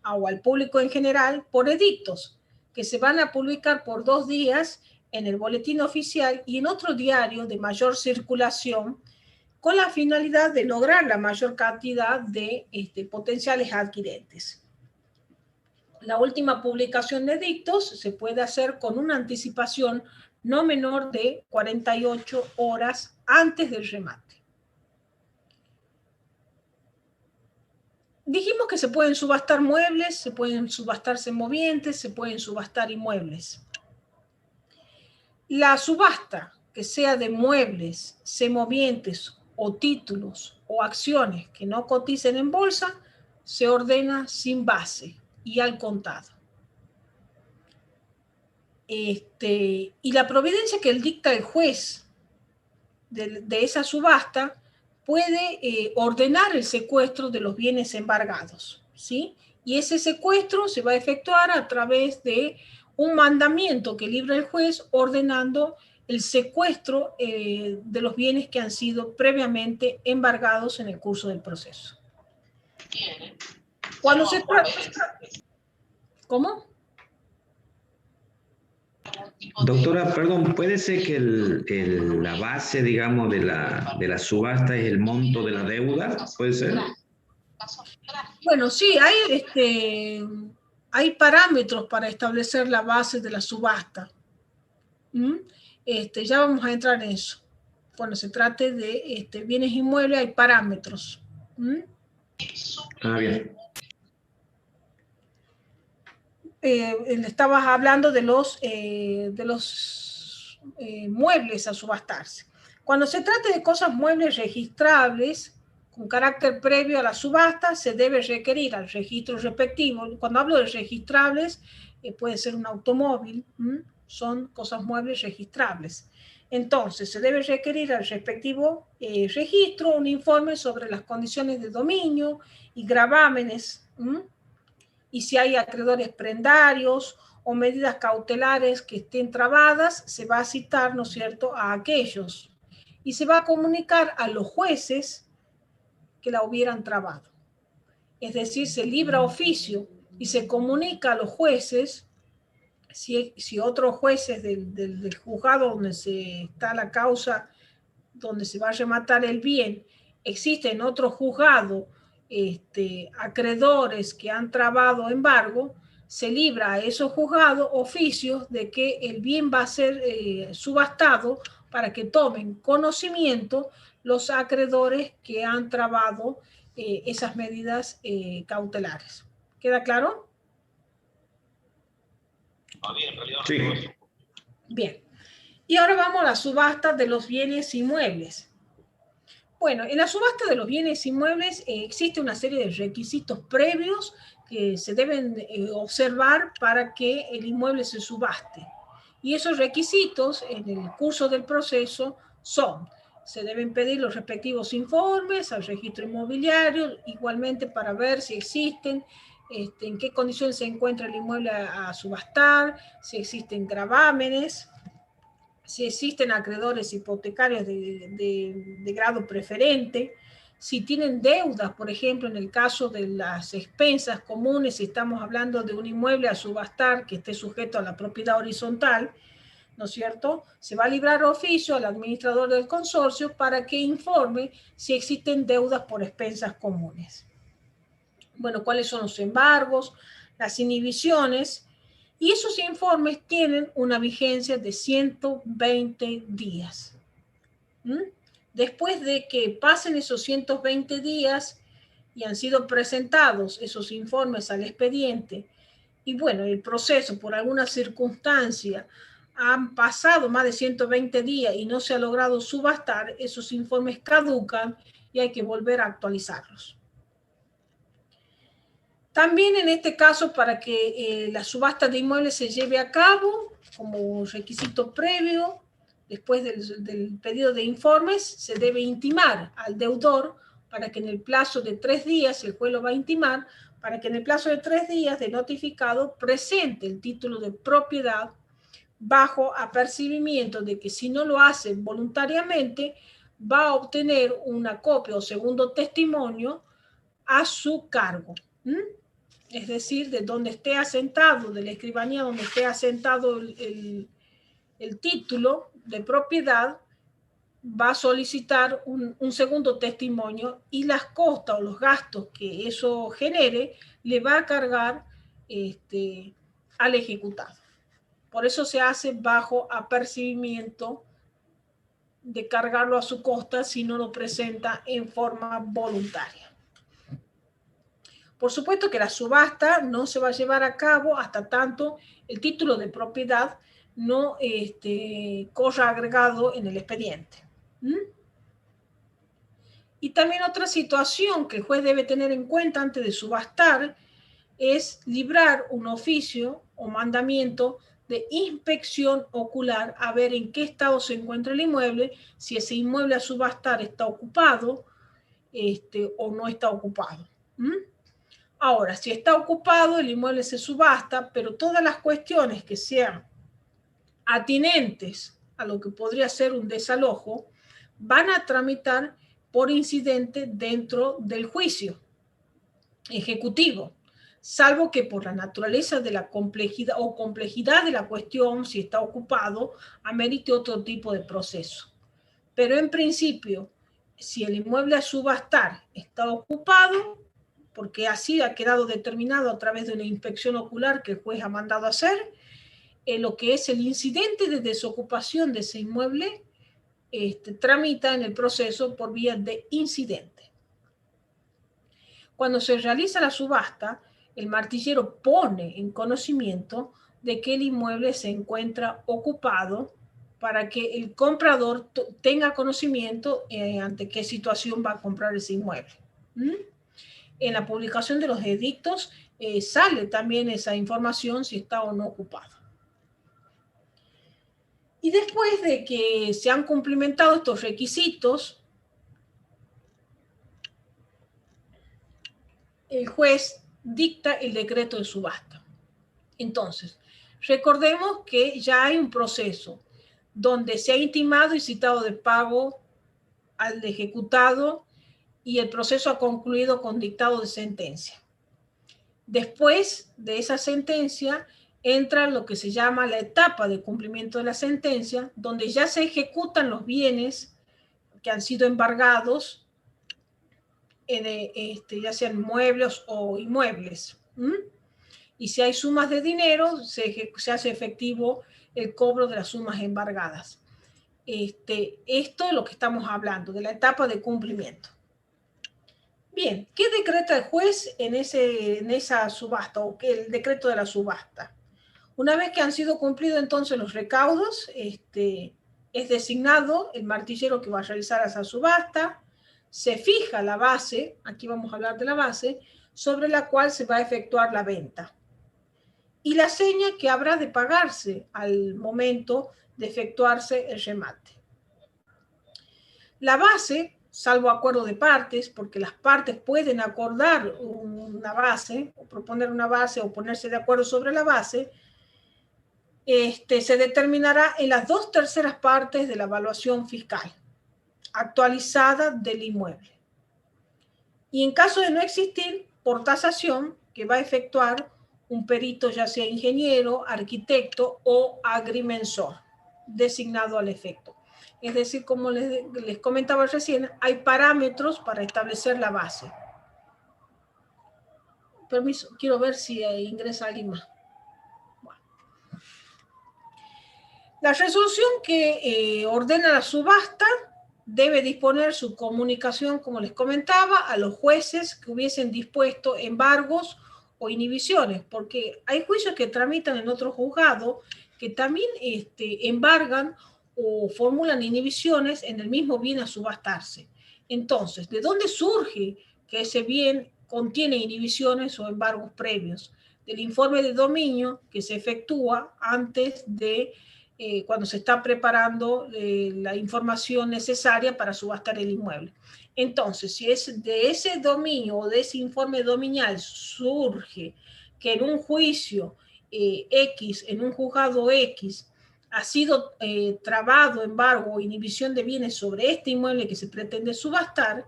[SPEAKER 1] o al público en general por edictos que se van a publicar por 2 días en el boletín oficial y en otro diario de mayor circulación con la finalidad de lograr la mayor cantidad de potenciales adquirentes. La última publicación de edictos se puede hacer con una anticipación no menor de 48 horas antes del remate. Dijimos que se pueden subastar muebles, se pueden subastar semovientes, se pueden subastar inmuebles. La subasta que sea de muebles, semovientes o títulos o acciones que no coticen en bolsa se ordena sin base y al contado. Y la providencia que dicta el juez de esa subasta puede ordenar el secuestro de los bienes embargados, ¿sí? Y ese secuestro se va a efectuar a través de un mandamiento que libra el juez ordenando el secuestro de los bienes que han sido previamente embargados en el curso del proceso. Cuando se trata... ¿Cómo?
[SPEAKER 2] Doctora, perdón, ¿puede ser que la base, digamos, de la subasta es el monto de la deuda? ¿Puede ser?
[SPEAKER 1] Bueno, sí, hay parámetros para establecer la base de la subasta. Ya vamos a entrar en eso. Cuando se trate de bienes inmuebles hay parámetros.
[SPEAKER 2] Bien.
[SPEAKER 1] Estabas hablando de los muebles a subastarse. Cuando se trate de cosas muebles registrables con carácter previo a la subasta, se debe requerir al registro respectivo. Cuando hablo de registrables, puede ser un automóvil, son cosas muebles registrables. Entonces, se debe requerir al respectivo registro un informe sobre las condiciones de dominio y gravámenes, y si hay acreedores prendarios o medidas cautelares que estén trabadas, se va a citar, ¿no es cierto?, a aquellos. Y se va a comunicar a los jueces que la hubieran trabado. Es decir, se libra oficio y se comunica a los jueces, si otros jueces del juzgado donde está la causa, donde se va a rematar el bien, existe en otro juzgado acreedores que han trabado embargo, se libra a esos juzgados oficios de que el bien va a ser subastado para que tomen conocimiento los acreedores que han trabado esas medidas cautelares. ¿Queda claro?
[SPEAKER 2] Sí.
[SPEAKER 1] Bien. Y ahora vamos a la subasta de los bienes inmuebles. Bueno, en la subasta de los bienes inmuebles existe una serie de requisitos previos que se deben observar para que el inmueble se subaste. Y esos requisitos en el curso del proceso son: se deben pedir los respectivos informes al registro inmobiliario, igualmente para ver si existen, en qué condiciones se encuentra el inmueble a subastar, si existen gravámenes, si existen acreedores hipotecarios de grado preferente, si tienen deudas, por ejemplo, en el caso de las expensas comunes, si estamos hablando de un inmueble a subastar que esté sujeto a la propiedad horizontal, ¿no es cierto? Se va a librar oficio al administrador del consorcio para que informe si existen deudas por expensas comunes. Bueno, ¿cuáles son los embargos, las inhibiciones Y esos informes tienen una vigencia de 120 días. Después de que pasen esos 120 días y han sido presentados esos informes al expediente, y bueno, el proceso por alguna circunstancia han pasado más de 120 días y no se ha logrado subastar, esos informes caducan y hay que volver a actualizarlos. También en este caso, para que la subasta de inmuebles se lleve a cabo como requisito previo, después del pedido de informes, se debe intimar al deudor para que en el plazo de 3 días, el juez lo va a intimar, para que en el plazo de 3 días de notificado presente el título de propiedad bajo apercibimiento de que si no lo hace voluntariamente, va a obtener una copia o segundo testimonio a su cargo. Es decir, de donde esté asentado, de la escribanía donde esté asentado el título de propiedad, va a solicitar un segundo testimonio y las costas o los gastos que eso genere le va a cargar al ejecutado. Por eso se hace bajo apercibimiento de cargarlo a su costa si no lo presenta en forma voluntaria. Por supuesto que la subasta no se va a llevar a cabo hasta tanto el título de propiedad no corra agregado en el expediente. Y también otra situación que el juez debe tener en cuenta antes de subastar es librar un oficio o mandamiento de inspección ocular a ver en qué estado se encuentra el inmueble, si ese inmueble a subastar está ocupado o no está ocupado. Ahora, si está ocupado, el inmueble se subasta, pero todas las cuestiones que sean atinentes a lo que podría ser un desalojo van a tramitar por incidente dentro del juicio ejecutivo, salvo que por la naturaleza de la complejidad de la cuestión, si está ocupado, amerite otro tipo de proceso. Pero en principio, si el inmueble a subastar está ocupado, porque así ha quedado determinado a través de una inspección ocular que el juez ha mandado hacer, lo que es el incidente de desocupación de ese inmueble tramita en el proceso por vía de incidente. Cuando se realiza la subasta, el martillero pone en conocimiento de que el inmueble se encuentra ocupado para que el comprador tenga conocimiento ante qué situación va a comprar ese inmueble. En la publicación de los edictos sale también esa información si está o no ocupado. Y después de que se han cumplimentado estos requisitos, el juez dicta el decreto de subasta. Entonces, recordemos que ya hay un proceso donde se ha intimado y citado de pago al ejecutado y el proceso ha concluido con dictado de sentencia. Después de esa sentencia entra lo que se llama la etapa de cumplimiento de la sentencia, donde ya se ejecutan los bienes que han sido embargados, ya sean muebles o inmuebles. Y si hay sumas de dinero, se hace efectivo el cobro de las sumas embargadas. Esto es lo que estamos hablando, de la etapa de cumplimiento. Bien, ¿qué decreta el juez en esa subasta o el decreto de la subasta? Una vez que han sido cumplidos entonces los recaudos, es designado el martillero que va a realizar esa subasta, se fija la base, aquí vamos a hablar de la base, sobre la cual se va a efectuar la venta. Y la seña que habrá de pagarse al momento de efectuarse el remate. La base, salvo acuerdo de partes, porque las partes pueden acordar una base, o proponer una base, o ponerse de acuerdo sobre la base, se determinará en las 2/3 partes de la evaluación fiscal actualizada del inmueble. Y en caso de no existir, por tasación, que va a efectuar un perito, ya sea ingeniero, arquitecto o agrimensor, designado al efecto. Es decir, como les comentaba recién, hay parámetros para establecer la base. Permiso, quiero ver si ingresa alguien más. Bueno. La resolución que ordena la subasta debe disponer su comunicación, como les comentaba, a los jueces que hubiesen dispuesto embargos o inhibiciones, porque hay juicios que tramitan en otro juzgado que también embargan o formulan inhibiciones en el mismo bien a subastarse. Entonces, ¿de dónde surge que ese bien contiene inhibiciones o embargos previos? Del informe de dominio que se efectúa antes de cuando se está preparando la información necesaria para subastar el inmueble. Entonces, si es de ese dominio o de ese informe dominial surge que en un juicio X, en un juzgado X, ha sido trabado embargo o inhibición de bienes sobre este inmueble que se pretende subastar,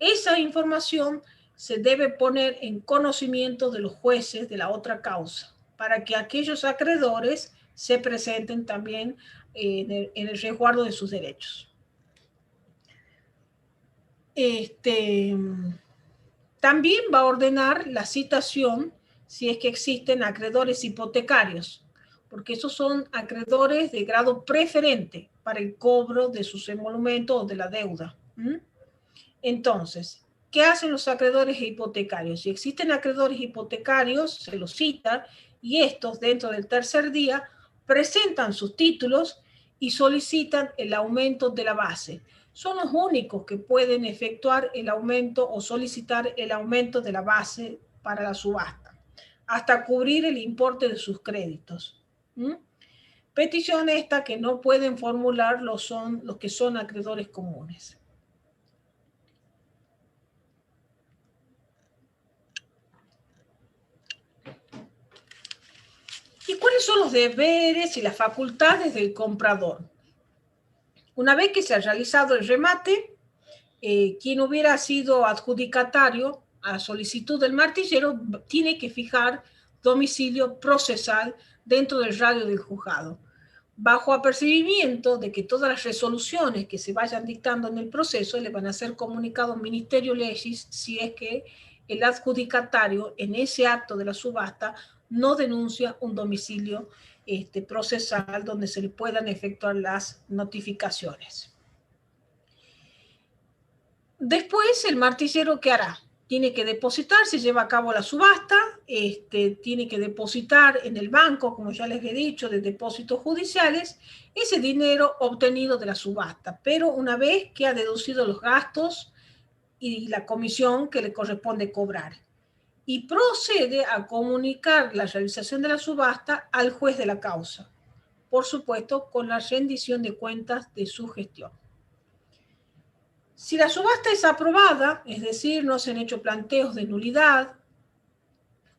[SPEAKER 1] esa información se debe poner en conocimiento de los jueces de la otra causa, para que aquellos acreedores se presenten también en el resguardo de sus derechos. También va a ordenar la citación si es que existen acreedores hipotecarios, porque esos son acreedores de grado preferente para el cobro de sus emolumentos o de la deuda. Entonces, ¿qué hacen los acreedores hipotecarios? Si existen acreedores hipotecarios, se los cita y estos, dentro del tercer día, presentan sus títulos y solicitan el aumento de la base. Son los únicos que pueden efectuar el aumento o solicitar el aumento de la base para la subasta, hasta cubrir el importe de sus créditos. Petición esta que no pueden formular los que son acreedores comunes. ¿Y cuáles son los deberes y las facultades del comprador? Una vez que se ha realizado el remate, quien hubiera sido adjudicatario a solicitud del martillero tiene que fijar domicilio procesal dentro del radio del juzgado, bajo apercibimiento de que todas las resoluciones que se vayan dictando en el proceso le van a ser comunicado al Ministerio Legis si es que el adjudicatario en ese acto de la subasta no denuncia un domicilio procesal donde se le puedan efectuar las notificaciones. Después, el martillero, ¿qué hará? Tiene que depositar, se lleva a cabo la subasta, tiene que depositar en el banco, como ya les he dicho, de depósitos judiciales, ese dinero obtenido de la subasta, pero una vez que ha deducido los gastos y la comisión que le corresponde cobrar. Y procede a comunicar la realización de la subasta al juez de la causa, por supuesto, con la rendición de cuentas de su gestión. Si la subasta es aprobada, es decir, no se han hecho planteos de nulidad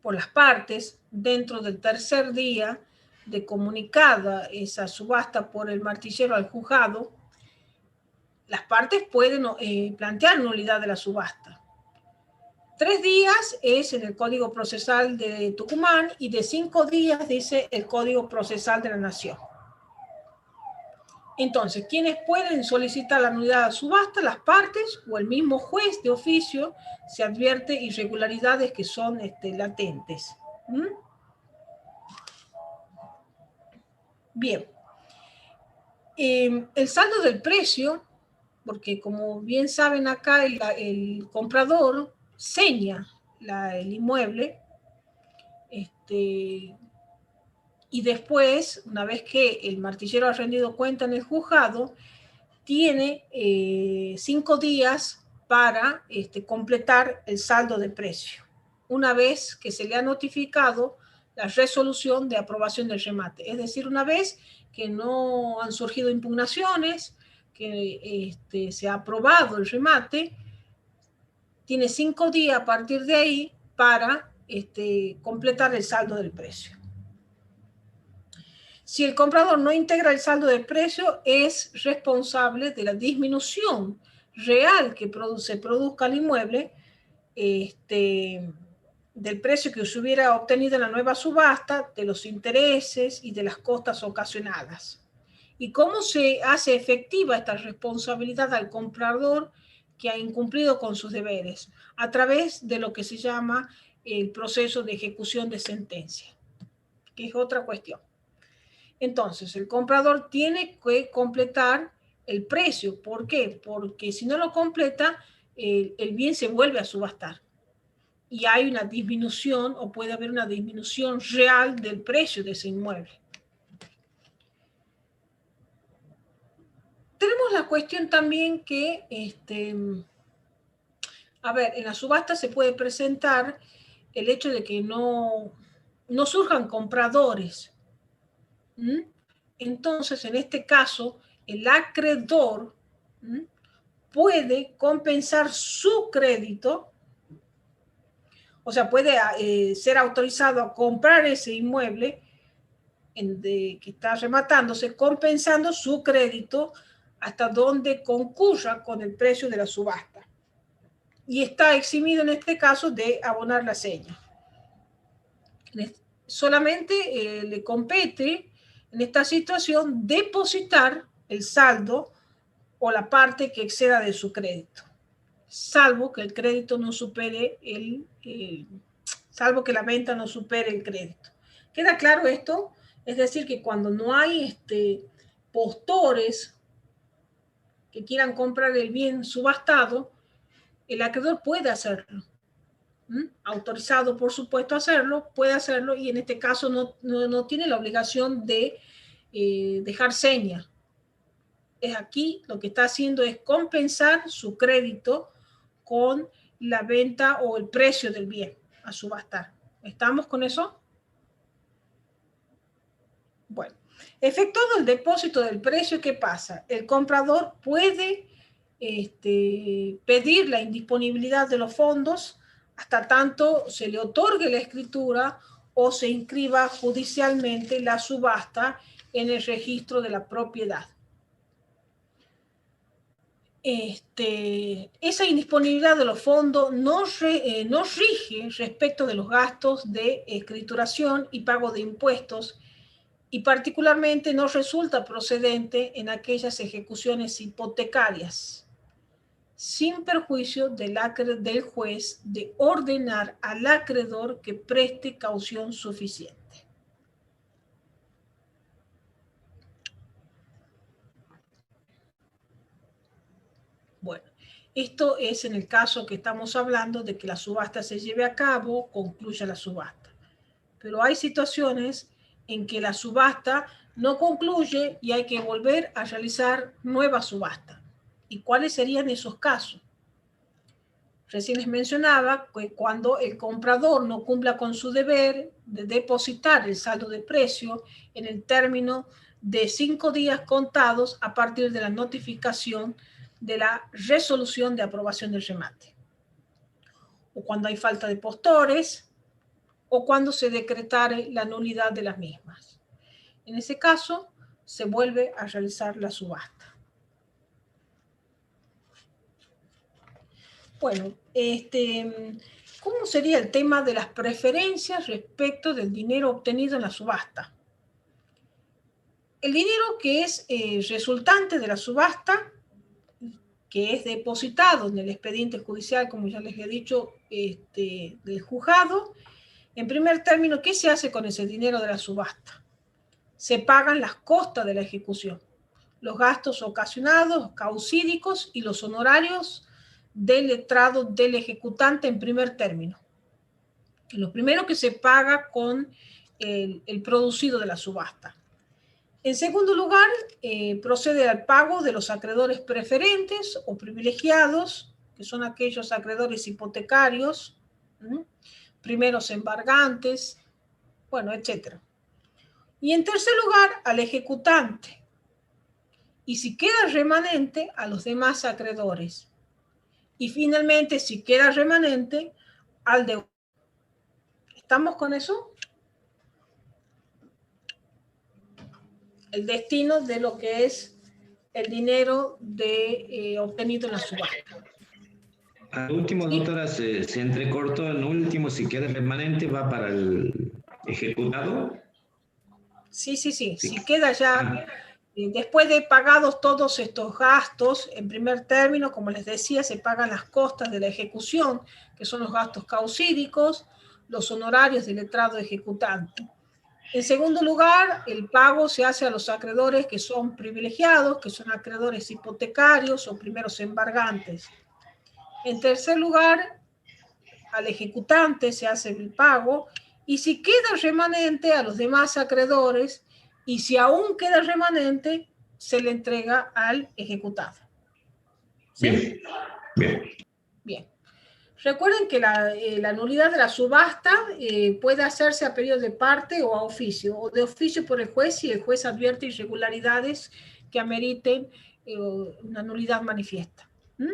[SPEAKER 1] por las partes dentro del tercer día de comunicada esa subasta por el martillero al juzgado, las partes pueden plantear nulidad de la subasta. 3 días es en el Código Procesal de Tucumán y de 5 días dice el Código Procesal de la Nación. Entonces, ¿quiénes pueden solicitar la nulidad de subasta? Las partes o el mismo juez de oficio se advierte irregularidades que son latentes. Bien. El saldo del precio, porque como bien saben acá, el comprador seña el inmueble, y después, una vez que el martillero ha rendido cuenta en el juzgado, tiene 5 días para completar el saldo de precio, una vez que se le ha notificado la resolución de aprobación del remate. Es decir, una vez que no han surgido impugnaciones, que se ha aprobado el remate, tiene 5 días a partir de ahí para completar el saldo del precio. Si el comprador no integra el saldo del precio, es responsable de la disminución real que se produzca al inmueble del precio que se hubiera obtenido en la nueva subasta, de los intereses y de las costas ocasionadas. ¿Y cómo se hace efectiva esta responsabilidad al comprador que ha incumplido con sus deberes? A través de lo que se llama el proceso de ejecución de sentencia, que es otra cuestión. Entonces, el comprador tiene que completar el precio. ¿Por qué? Porque si no lo completa, el bien se vuelve a subastar. Y hay una disminución, o puede haber una disminución real del precio de ese inmueble. Tenemos la cuestión también que, a ver, en la subasta se puede presentar el hecho de que no surjan compradores. Entonces, en este caso, el acreedor puede compensar su crédito, o sea, puede ser autorizado a comprar ese inmueble que está rematándose, compensando su crédito hasta donde concurra con el precio de la subasta. Y está eximido en este caso de abonar la seña. Solamente le compete en esta situación depositar el saldo o la parte que exceda de su crédito, salvo que el crédito no supere salvo que la venta no supere el crédito. ¿Queda claro esto? Es decir, que cuando no hay postores que quieran comprar el bien subastado, el acreedor puede hacerlo. Autorizado, por supuesto, a hacerlo, puede hacerlo, y en este caso no tiene la obligación de dejar seña. Es aquí lo que está haciendo es compensar su crédito con la venta o el precio del bien a subastar. ¿Estamos con eso? Bueno, efectuado el depósito del precio, ¿qué pasa? El comprador puede pedir la indisponibilidad de los fondos hasta tanto se le otorgue la escritura o se inscriba judicialmente la subasta en el registro de la propiedad. Esa indisponibilidad de los fondos no rige respecto de los gastos de escrituración y pago de impuestos, y particularmente no resulta procedente en aquellas ejecuciones hipotecarias, sin perjuicio del juez de ordenar al acreedor que preste caución suficiente. Bueno, esto es en el caso que estamos hablando de que la subasta se lleve a cabo, concluya la subasta. Pero hay situaciones en que la subasta no concluye y hay que volver a realizar nueva subasta. ¿Y cuáles serían esos casos? Recién les mencionaba que cuando el comprador no cumpla con su deber de depositar el saldo de precio en el término de 5 días contados a partir de la notificación de la resolución de aprobación del remate, o cuando hay falta de postores, o cuando se decretare la nulidad de las mismas. En ese caso, se vuelve a realizar la subasta. Bueno, ¿cómo sería el tema de las preferencias respecto del dinero obtenido en la subasta? El dinero que es resultante de la subasta, que es depositado en el expediente judicial, como ya les he dicho, del juzgado, en primer término, ¿qué se hace con ese dinero de la subasta? Se pagan las costas de la ejecución, los gastos ocasionados, causídicos y los honorarios del letrado del ejecutante en primer término. Lo primero que se paga con el producido de la subasta. En segundo lugar, procede al pago de los acreedores preferentes o privilegiados, que son aquellos acreedores hipotecarios, primeros embargantes, bueno, etc. Y en tercer lugar, al ejecutante. Y si queda remanente, a los demás acreedores. Y finalmente, si queda remanente, al deudor. ¿Estamos con eso? El destino de lo que es el dinero obtenido en la subasta.
[SPEAKER 2] Al último, ¿sí? Doctora, se entrecortó en último, si queda remanente, va para el ejecutado.
[SPEAKER 1] Sí. Si queda ya, después de pagados todos estos gastos, en primer término, como les decía, se pagan las costas de la ejecución, que son los gastos causídicos, los honorarios del letrado ejecutante. En segundo lugar, el pago se hace a los acreedores que son privilegiados, que son acreedores hipotecarios o primeros embargantes. En tercer lugar, al ejecutante se hace el pago, y si queda remanente, a los demás acreedores, y si aún queda remanente, se le entrega al ejecutado. ¿Sí?
[SPEAKER 2] Bien, bien.
[SPEAKER 1] Bien. Recuerden que la nulidad de la subasta puede hacerse a pedido de parte o a oficio, o de oficio por el juez si el juez advierte irregularidades que ameriten una nulidad manifiesta. ¿Mm?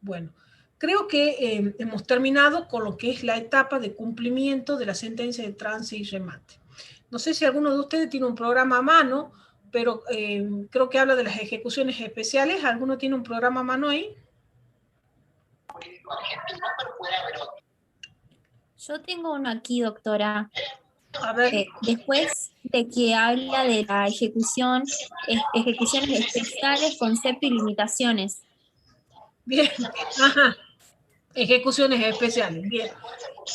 [SPEAKER 1] Bueno, creo que hemos terminado con lo que es la etapa de cumplimiento de la sentencia de trance y remate. No sé si alguno de ustedes tiene un programa a mano, pero creo que habla de las ejecuciones especiales. ¿Alguno tiene un programa a mano ahí?
[SPEAKER 5] Yo tengo uno aquí, doctora.
[SPEAKER 1] A ver.
[SPEAKER 5] Después de que habla de la ejecución, ejecuciones especiales, concepto y limitaciones.
[SPEAKER 1] Bien, ajá. Ejecuciones especiales, bien.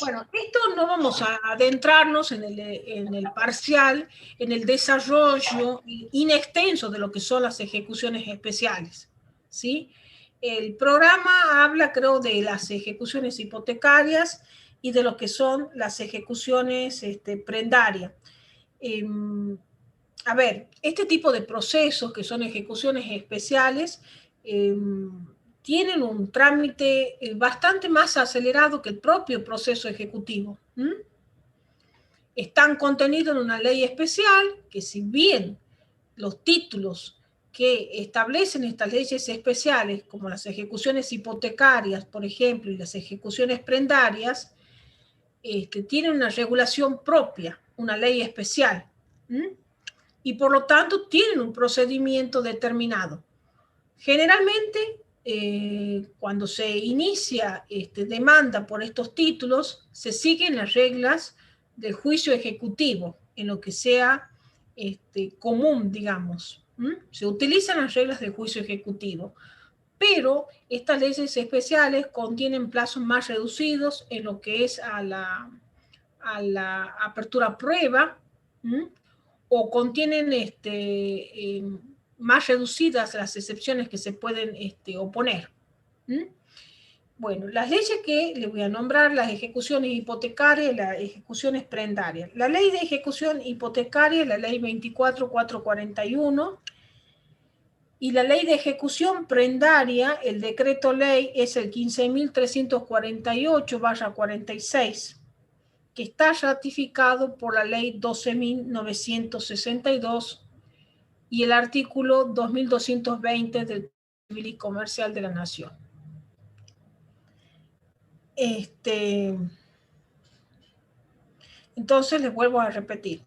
[SPEAKER 1] Bueno, esto no vamos a adentrarnos en el parcial, en el desarrollo inextenso de lo que son las ejecuciones especiales, ¿sí? El programa habla, creo, de las ejecuciones hipotecarias y de lo que son las ejecuciones prendarias. A ver, este tipo de procesos que son ejecuciones especiales tienen un trámite bastante más acelerado que el propio proceso ejecutivo. Están contenidos en una ley especial que, si bien los títulos que establecen estas leyes especiales, como las ejecuciones hipotecarias, por ejemplo, y las ejecuciones prendarias, tienen una regulación propia, una ley especial, y por lo tanto tienen un procedimiento determinado. Generalmente, cuando se inicia demanda por estos títulos, se siguen las reglas del juicio ejecutivo, en lo que sea común, digamos. Se utilizan las reglas del juicio ejecutivo, pero estas leyes especiales contienen plazos más reducidos en lo que es a la apertura a prueba, o contienen más reducidas las excepciones que se pueden oponer. Bueno, las leyes que les voy a nombrar, las ejecuciones hipotecarias y las ejecuciones prendarias. La ley de ejecución hipotecaria es la ley 24.441, y la ley de ejecución prendaria, el decreto ley, es el 15.348/46, que está ratificado por la ley 12.962 y el artículo 2220 del Código Civil y Comercial de la Nación. Entonces, les vuelvo a repetir.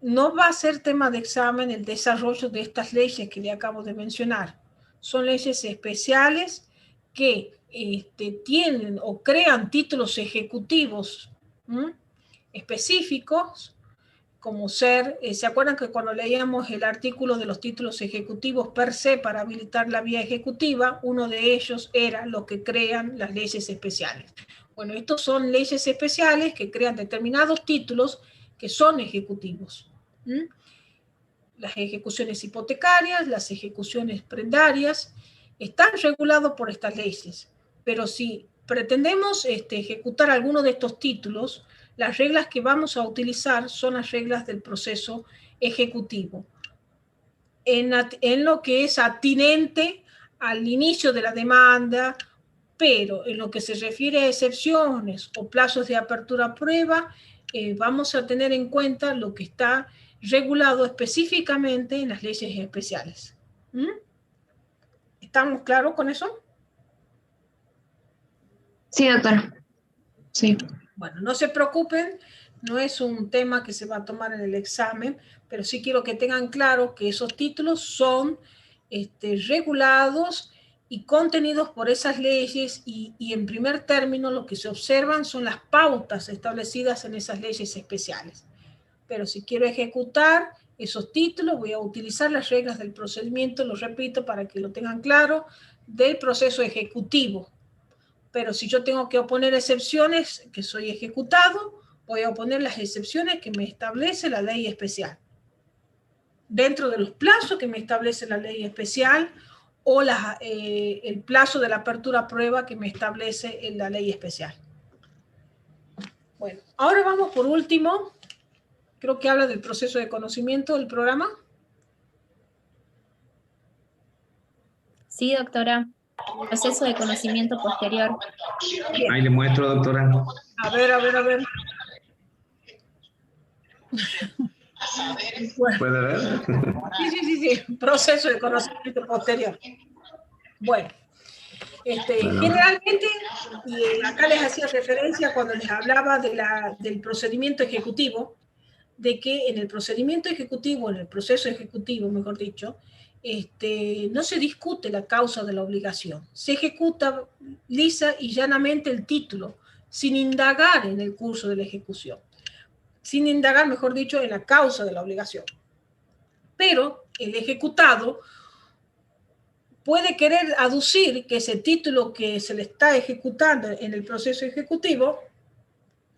[SPEAKER 1] No va a ser tema de examen el desarrollo de estas leyes que le acabo de mencionar. Son leyes especiales que tienen o crean títulos ejecutivos específicos, como ser, ¿se acuerdan que cuando leíamos el artículo de los títulos ejecutivos per se para habilitar la vía ejecutiva, uno de ellos era lo que crean las leyes especiales? Bueno, estos son leyes especiales que crean determinados títulos que son ejecutivos. Las ejecuciones hipotecarias, las ejecuciones prendarias, están regulados por estas leyes, pero si pretendemos ejecutar alguno de estos títulos, las reglas que vamos a utilizar son las reglas del proceso ejecutivo. En lo que es atinente al inicio de la demanda, pero en lo que se refiere a excepciones o plazos de apertura a prueba, vamos a tener en cuenta lo que está regulado específicamente en las leyes especiales. ¿Estamos claros con eso?
[SPEAKER 6] Sí, doctora. Sí.
[SPEAKER 1] Bueno, no se preocupen, no es un tema que se va a tomar en el examen, pero sí quiero que tengan claro que esos títulos son regulados y contenidos por esas leyes, y en primer término lo que se observan son las pautas establecidas en esas leyes especiales. Pero si quiero ejecutar esos títulos, voy a utilizar las reglas del procedimiento, lo repito para que lo tengan claro, del proceso ejecutivo. Pero si yo tengo que oponer excepciones, que soy ejecutado, voy a oponer las excepciones que me establece la ley especial, dentro de los plazos que me establece la ley especial o el plazo de la apertura a prueba que me establece la ley especial. Bueno, ahora vamos por último, creo que habla del proceso de conocimiento del programa.
[SPEAKER 5] Sí, doctora. Proceso de conocimiento posterior.
[SPEAKER 1] Bien.
[SPEAKER 2] Ahí le muestro, doctora.
[SPEAKER 1] A ver. Bueno,
[SPEAKER 2] ¿Puede ver?
[SPEAKER 1] sí. Proceso de conocimiento posterior. Bueno,
[SPEAKER 2] Bueno.
[SPEAKER 1] generalmente, y acá les hacía referencia cuando les hablaba del procedimiento ejecutivo, de que en el procedimiento ejecutivo, en el proceso ejecutivo, mejor dicho, no se discute la causa de la obligación. Se ejecuta lisa y llanamente el título, sin indagar en el curso de la ejecución. Sin indagar, mejor dicho, en la causa de la obligación. Pero el ejecutado puede querer aducir que ese título que se le está ejecutando en el proceso ejecutivo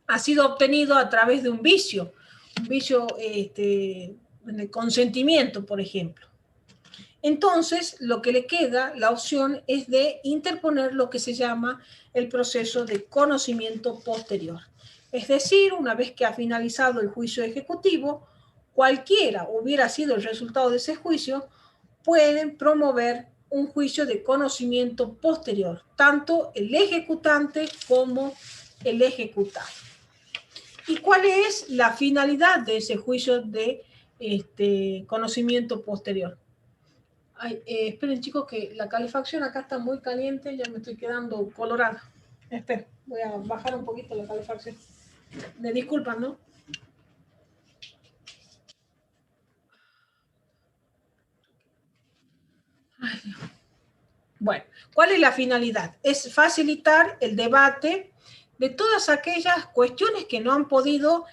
[SPEAKER 1] ha sido obtenido a través de un vicio en el consentimiento, por ejemplo. Entonces, lo que le queda, la opción es de interponer lo que se llama el proceso de conocimiento posterior. Es decir, una vez que ha finalizado el juicio ejecutivo, cualquiera hubiera sido el resultado de ese juicio, pueden promover un juicio de conocimiento posterior, tanto el ejecutante como el ejecutado. ¿Y cuál es la finalidad de ese juicio de conocimiento posterior? Ay, esperen, chicos, que la calefacción acá está muy caliente, ya me estoy quedando colorada. Esperen, voy a bajar un poquito la calefacción. Me disculpan, ¿no? Ay, Dios. Bueno, ¿cuál es la finalidad? Es facilitar el debate de todas aquellas cuestiones que no han podido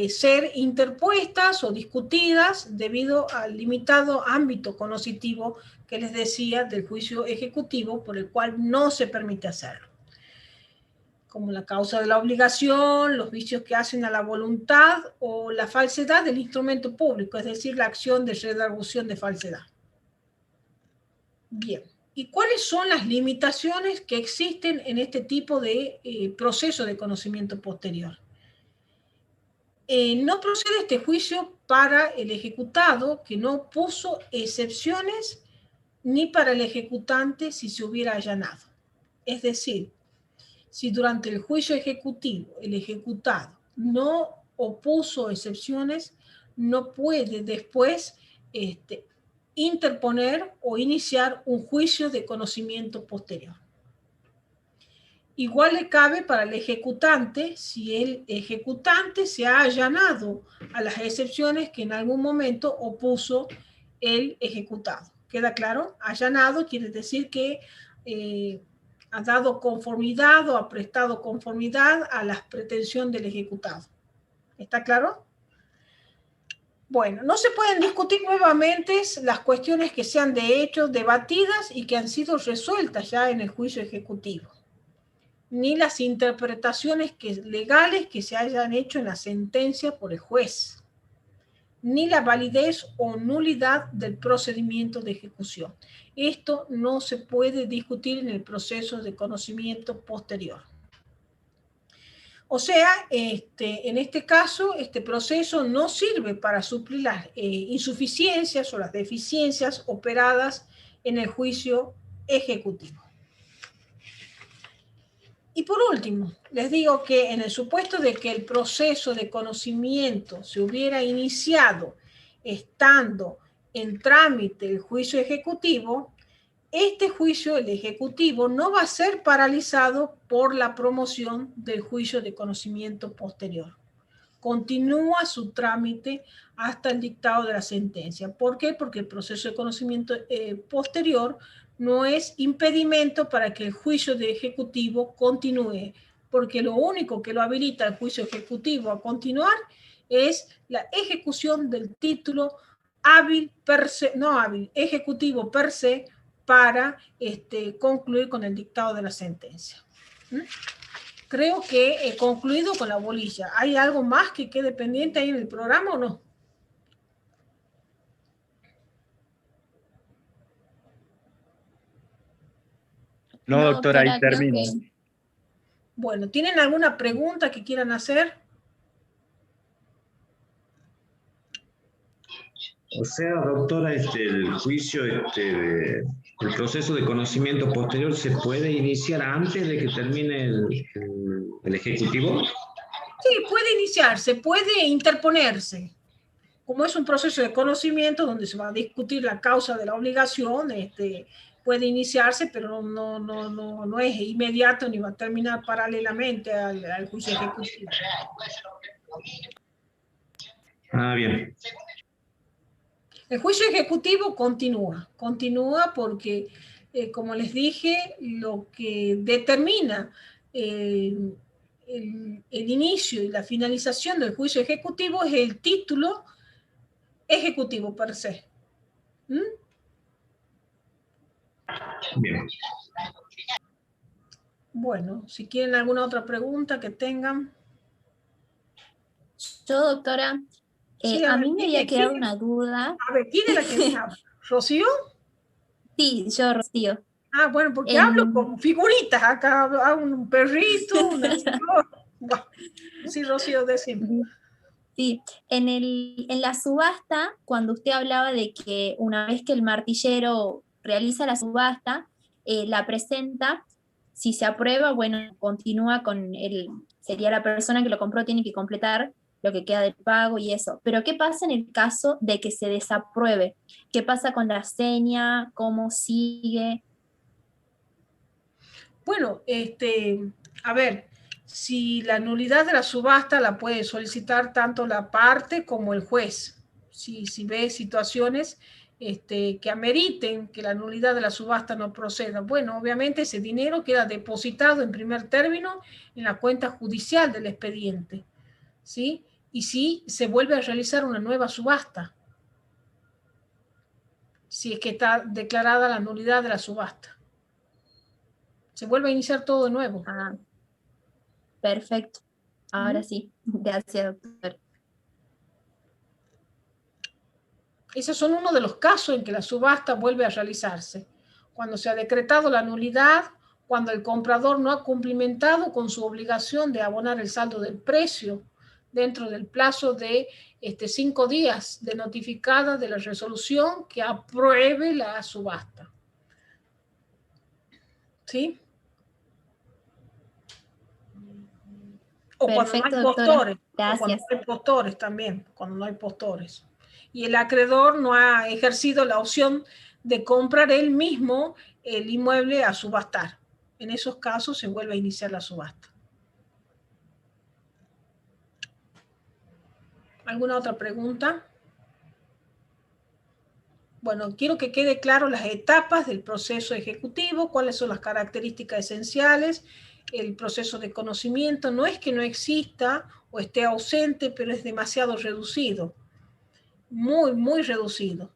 [SPEAKER 1] ser interpuestas o discutidas debido al limitado ámbito conocitivo que les decía del juicio ejecutivo, por el cual no se permite hacerlo. Como la causa de la obligación, los vicios que hacen a la voluntad o la falsedad del instrumento público, es decir, la acción de redargución de falsedad. Bien. ¿Y cuáles son las limitaciones que existen en este tipo de proceso de conocimiento posterior? No procede este juicio para el ejecutado que no puso excepciones ni para el ejecutante si se hubiera allanado. Es decir, si durante el juicio ejecutivo el ejecutado no opuso excepciones, no puede después interponer o iniciar un juicio de conocimiento posterior. Igual le cabe para el ejecutante si el ejecutante se ha allanado a las excepciones que en algún momento opuso el ejecutado. ¿Queda claro? Allanado quiere decir que ha dado conformidad o ha prestado conformidad a la pretensión del ejecutado. ¿Está claro? Bueno, no se pueden discutir nuevamente las cuestiones que sean de hecho debatidas y que han sido resueltas ya en el juicio ejecutivo, ni las interpretaciones legales que se hayan hecho en la sentencia por el juez, ni la validez o nulidad del procedimiento de ejecución. Esto no se puede discutir en el proceso de conocimiento posterior. O sea, en este caso, este proceso no sirve para suplir las insuficiencias o las deficiencias operadas en el juicio ejecutivo. Y por último, les digo que en el supuesto de que el proceso de conocimiento se hubiera iniciado estando en trámite el juicio ejecutivo, este juicio, el ejecutivo, no va a ser paralizado por la promoción del juicio de conocimiento posterior. Continúa su trámite hasta el dictado de la sentencia. ¿Por qué? Porque el proceso de conocimiento posterior no es impedimento para que el juicio de ejecutivo continúe, porque lo único que lo habilita el juicio ejecutivo a continuar es la ejecución del título ejecutivo per se, para concluir con el dictado de la sentencia. creo que he concluido con la bolilla. ¿Hay algo más que quede pendiente ahí en el programa o no?
[SPEAKER 7] No, doctora, ahí
[SPEAKER 5] creo
[SPEAKER 7] termina.
[SPEAKER 5] que-
[SPEAKER 1] Bueno, ¿tienen alguna pregunta que quieran hacer?
[SPEAKER 2] O sea, doctora, el juicio, el proceso de conocimiento posterior se puede iniciar antes de que termine el ejecutivo.
[SPEAKER 1] Sí, puede iniciarse, puede interponerse. Como es un proceso de conocimiento donde se va a discutir la causa de la obligación, puede iniciarse, pero no es inmediato ni va a terminar paralelamente al juicio ejecutivo.
[SPEAKER 2] Ah, bien.
[SPEAKER 1] El juicio ejecutivo continúa porque, como les dije, lo que determina el inicio y la finalización del juicio ejecutivo es el título ejecutivo per se. ¿Mm?
[SPEAKER 2] Bien.
[SPEAKER 1] Bueno, si quieren alguna otra pregunta que tengan.
[SPEAKER 5] Yo, doctora,
[SPEAKER 1] Sí,
[SPEAKER 5] a
[SPEAKER 1] ver,
[SPEAKER 5] mí me había quedado una duda.
[SPEAKER 1] A ver, ¿quién es la que me habla? ¿Rocío?
[SPEAKER 5] Sí, yo, Rocío.
[SPEAKER 1] Ah, bueno, porque hablo con figuritas acá, hago un perrito, una flor. Bueno, sí, Rocío, decime.
[SPEAKER 5] Sí, en la subasta, cuando usted hablaba de que una vez que el martillero realiza la subasta, la presenta, si se aprueba, bueno, continúa con sería la persona que lo compró, tiene que completar lo que queda del pago y eso. Pero ¿qué pasa en el caso de que se desapruebe? ¿Qué pasa con la seña? ¿Cómo sigue?
[SPEAKER 1] Bueno, a ver, si la nulidad de la subasta la puede solicitar tanto la parte como el juez. Si ve situaciones que ameriten que la nulidad de la subasta no proceda. Bueno, obviamente ese dinero queda depositado en primer término en la cuenta judicial del expediente, ¿sí? Y si se vuelve a realizar una nueva subasta, si es que está declarada la nulidad de la subasta. Se vuelve a iniciar todo de nuevo.
[SPEAKER 5] Ah, perfecto. Ahora sí. Gracias, doctor.
[SPEAKER 1] Esos son uno de los casos en que la subasta vuelve a realizarse. Cuando se ha decretado la nulidad, cuando el comprador no ha cumplimentado con su obligación de abonar el saldo del precio dentro del plazo de 5 días de notificada de la resolución que apruebe la subasta. ¿Sí? O
[SPEAKER 5] perfecto,
[SPEAKER 1] cuando no hay
[SPEAKER 5] doctora.
[SPEAKER 1] postores.
[SPEAKER 5] Gracias.
[SPEAKER 1] O cuando no hay postores también, cuando no hay postores. Y el acreedor no ha ejercido la opción de comprar él mismo el inmueble a subastar. En esos casos se vuelve a iniciar la subasta. ¿Alguna otra pregunta? Bueno, quiero que quede claro las etapas del proceso ejecutivo, cuáles son las características esenciales. El proceso de conocimiento no es que no exista o esté ausente, pero es demasiado reducido. Muy reducido.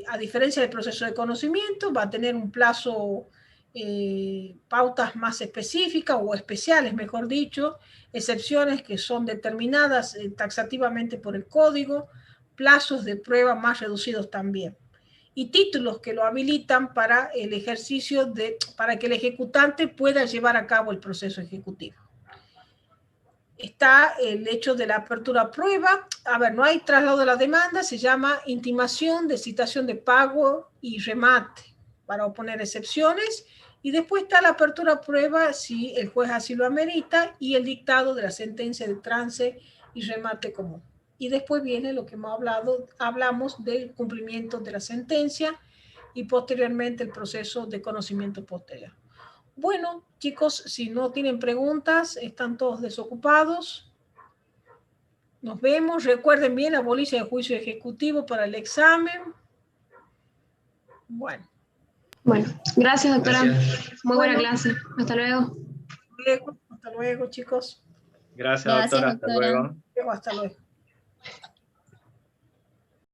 [SPEAKER 1] A diferencia del proceso de conocimiento, va a tener un plazo, pautas más específicas o especiales, mejor dicho, excepciones que son determinadas taxativamente por el código, plazos de prueba más reducidos también, y títulos que lo habilitan para el ejercicio para que el ejecutante pueda llevar a cabo el proceso ejecutivo. Está el hecho de la apertura a prueba. A ver, no hay traslado de la demanda, se llama intimación de citación de pago y remate para oponer excepciones. Y después está la apertura a prueba si el juez así lo amerita y el dictado de la sentencia de trance y remate común. Y después viene lo que hemos hablamos del cumplimiento de la sentencia y posteriormente el proceso de conocimiento posterior. Bueno, chicos, si no tienen preguntas, están todos desocupados. Nos vemos. Recuerden bien la bolilla de juicio ejecutivo para el examen. Bueno.
[SPEAKER 6] Bueno, gracias, doctora.
[SPEAKER 2] Gracias.
[SPEAKER 6] Muy buena clase. Hasta luego.
[SPEAKER 1] Hasta luego, chicos.
[SPEAKER 7] Gracias, doctora. Hasta luego.
[SPEAKER 1] Hasta luego.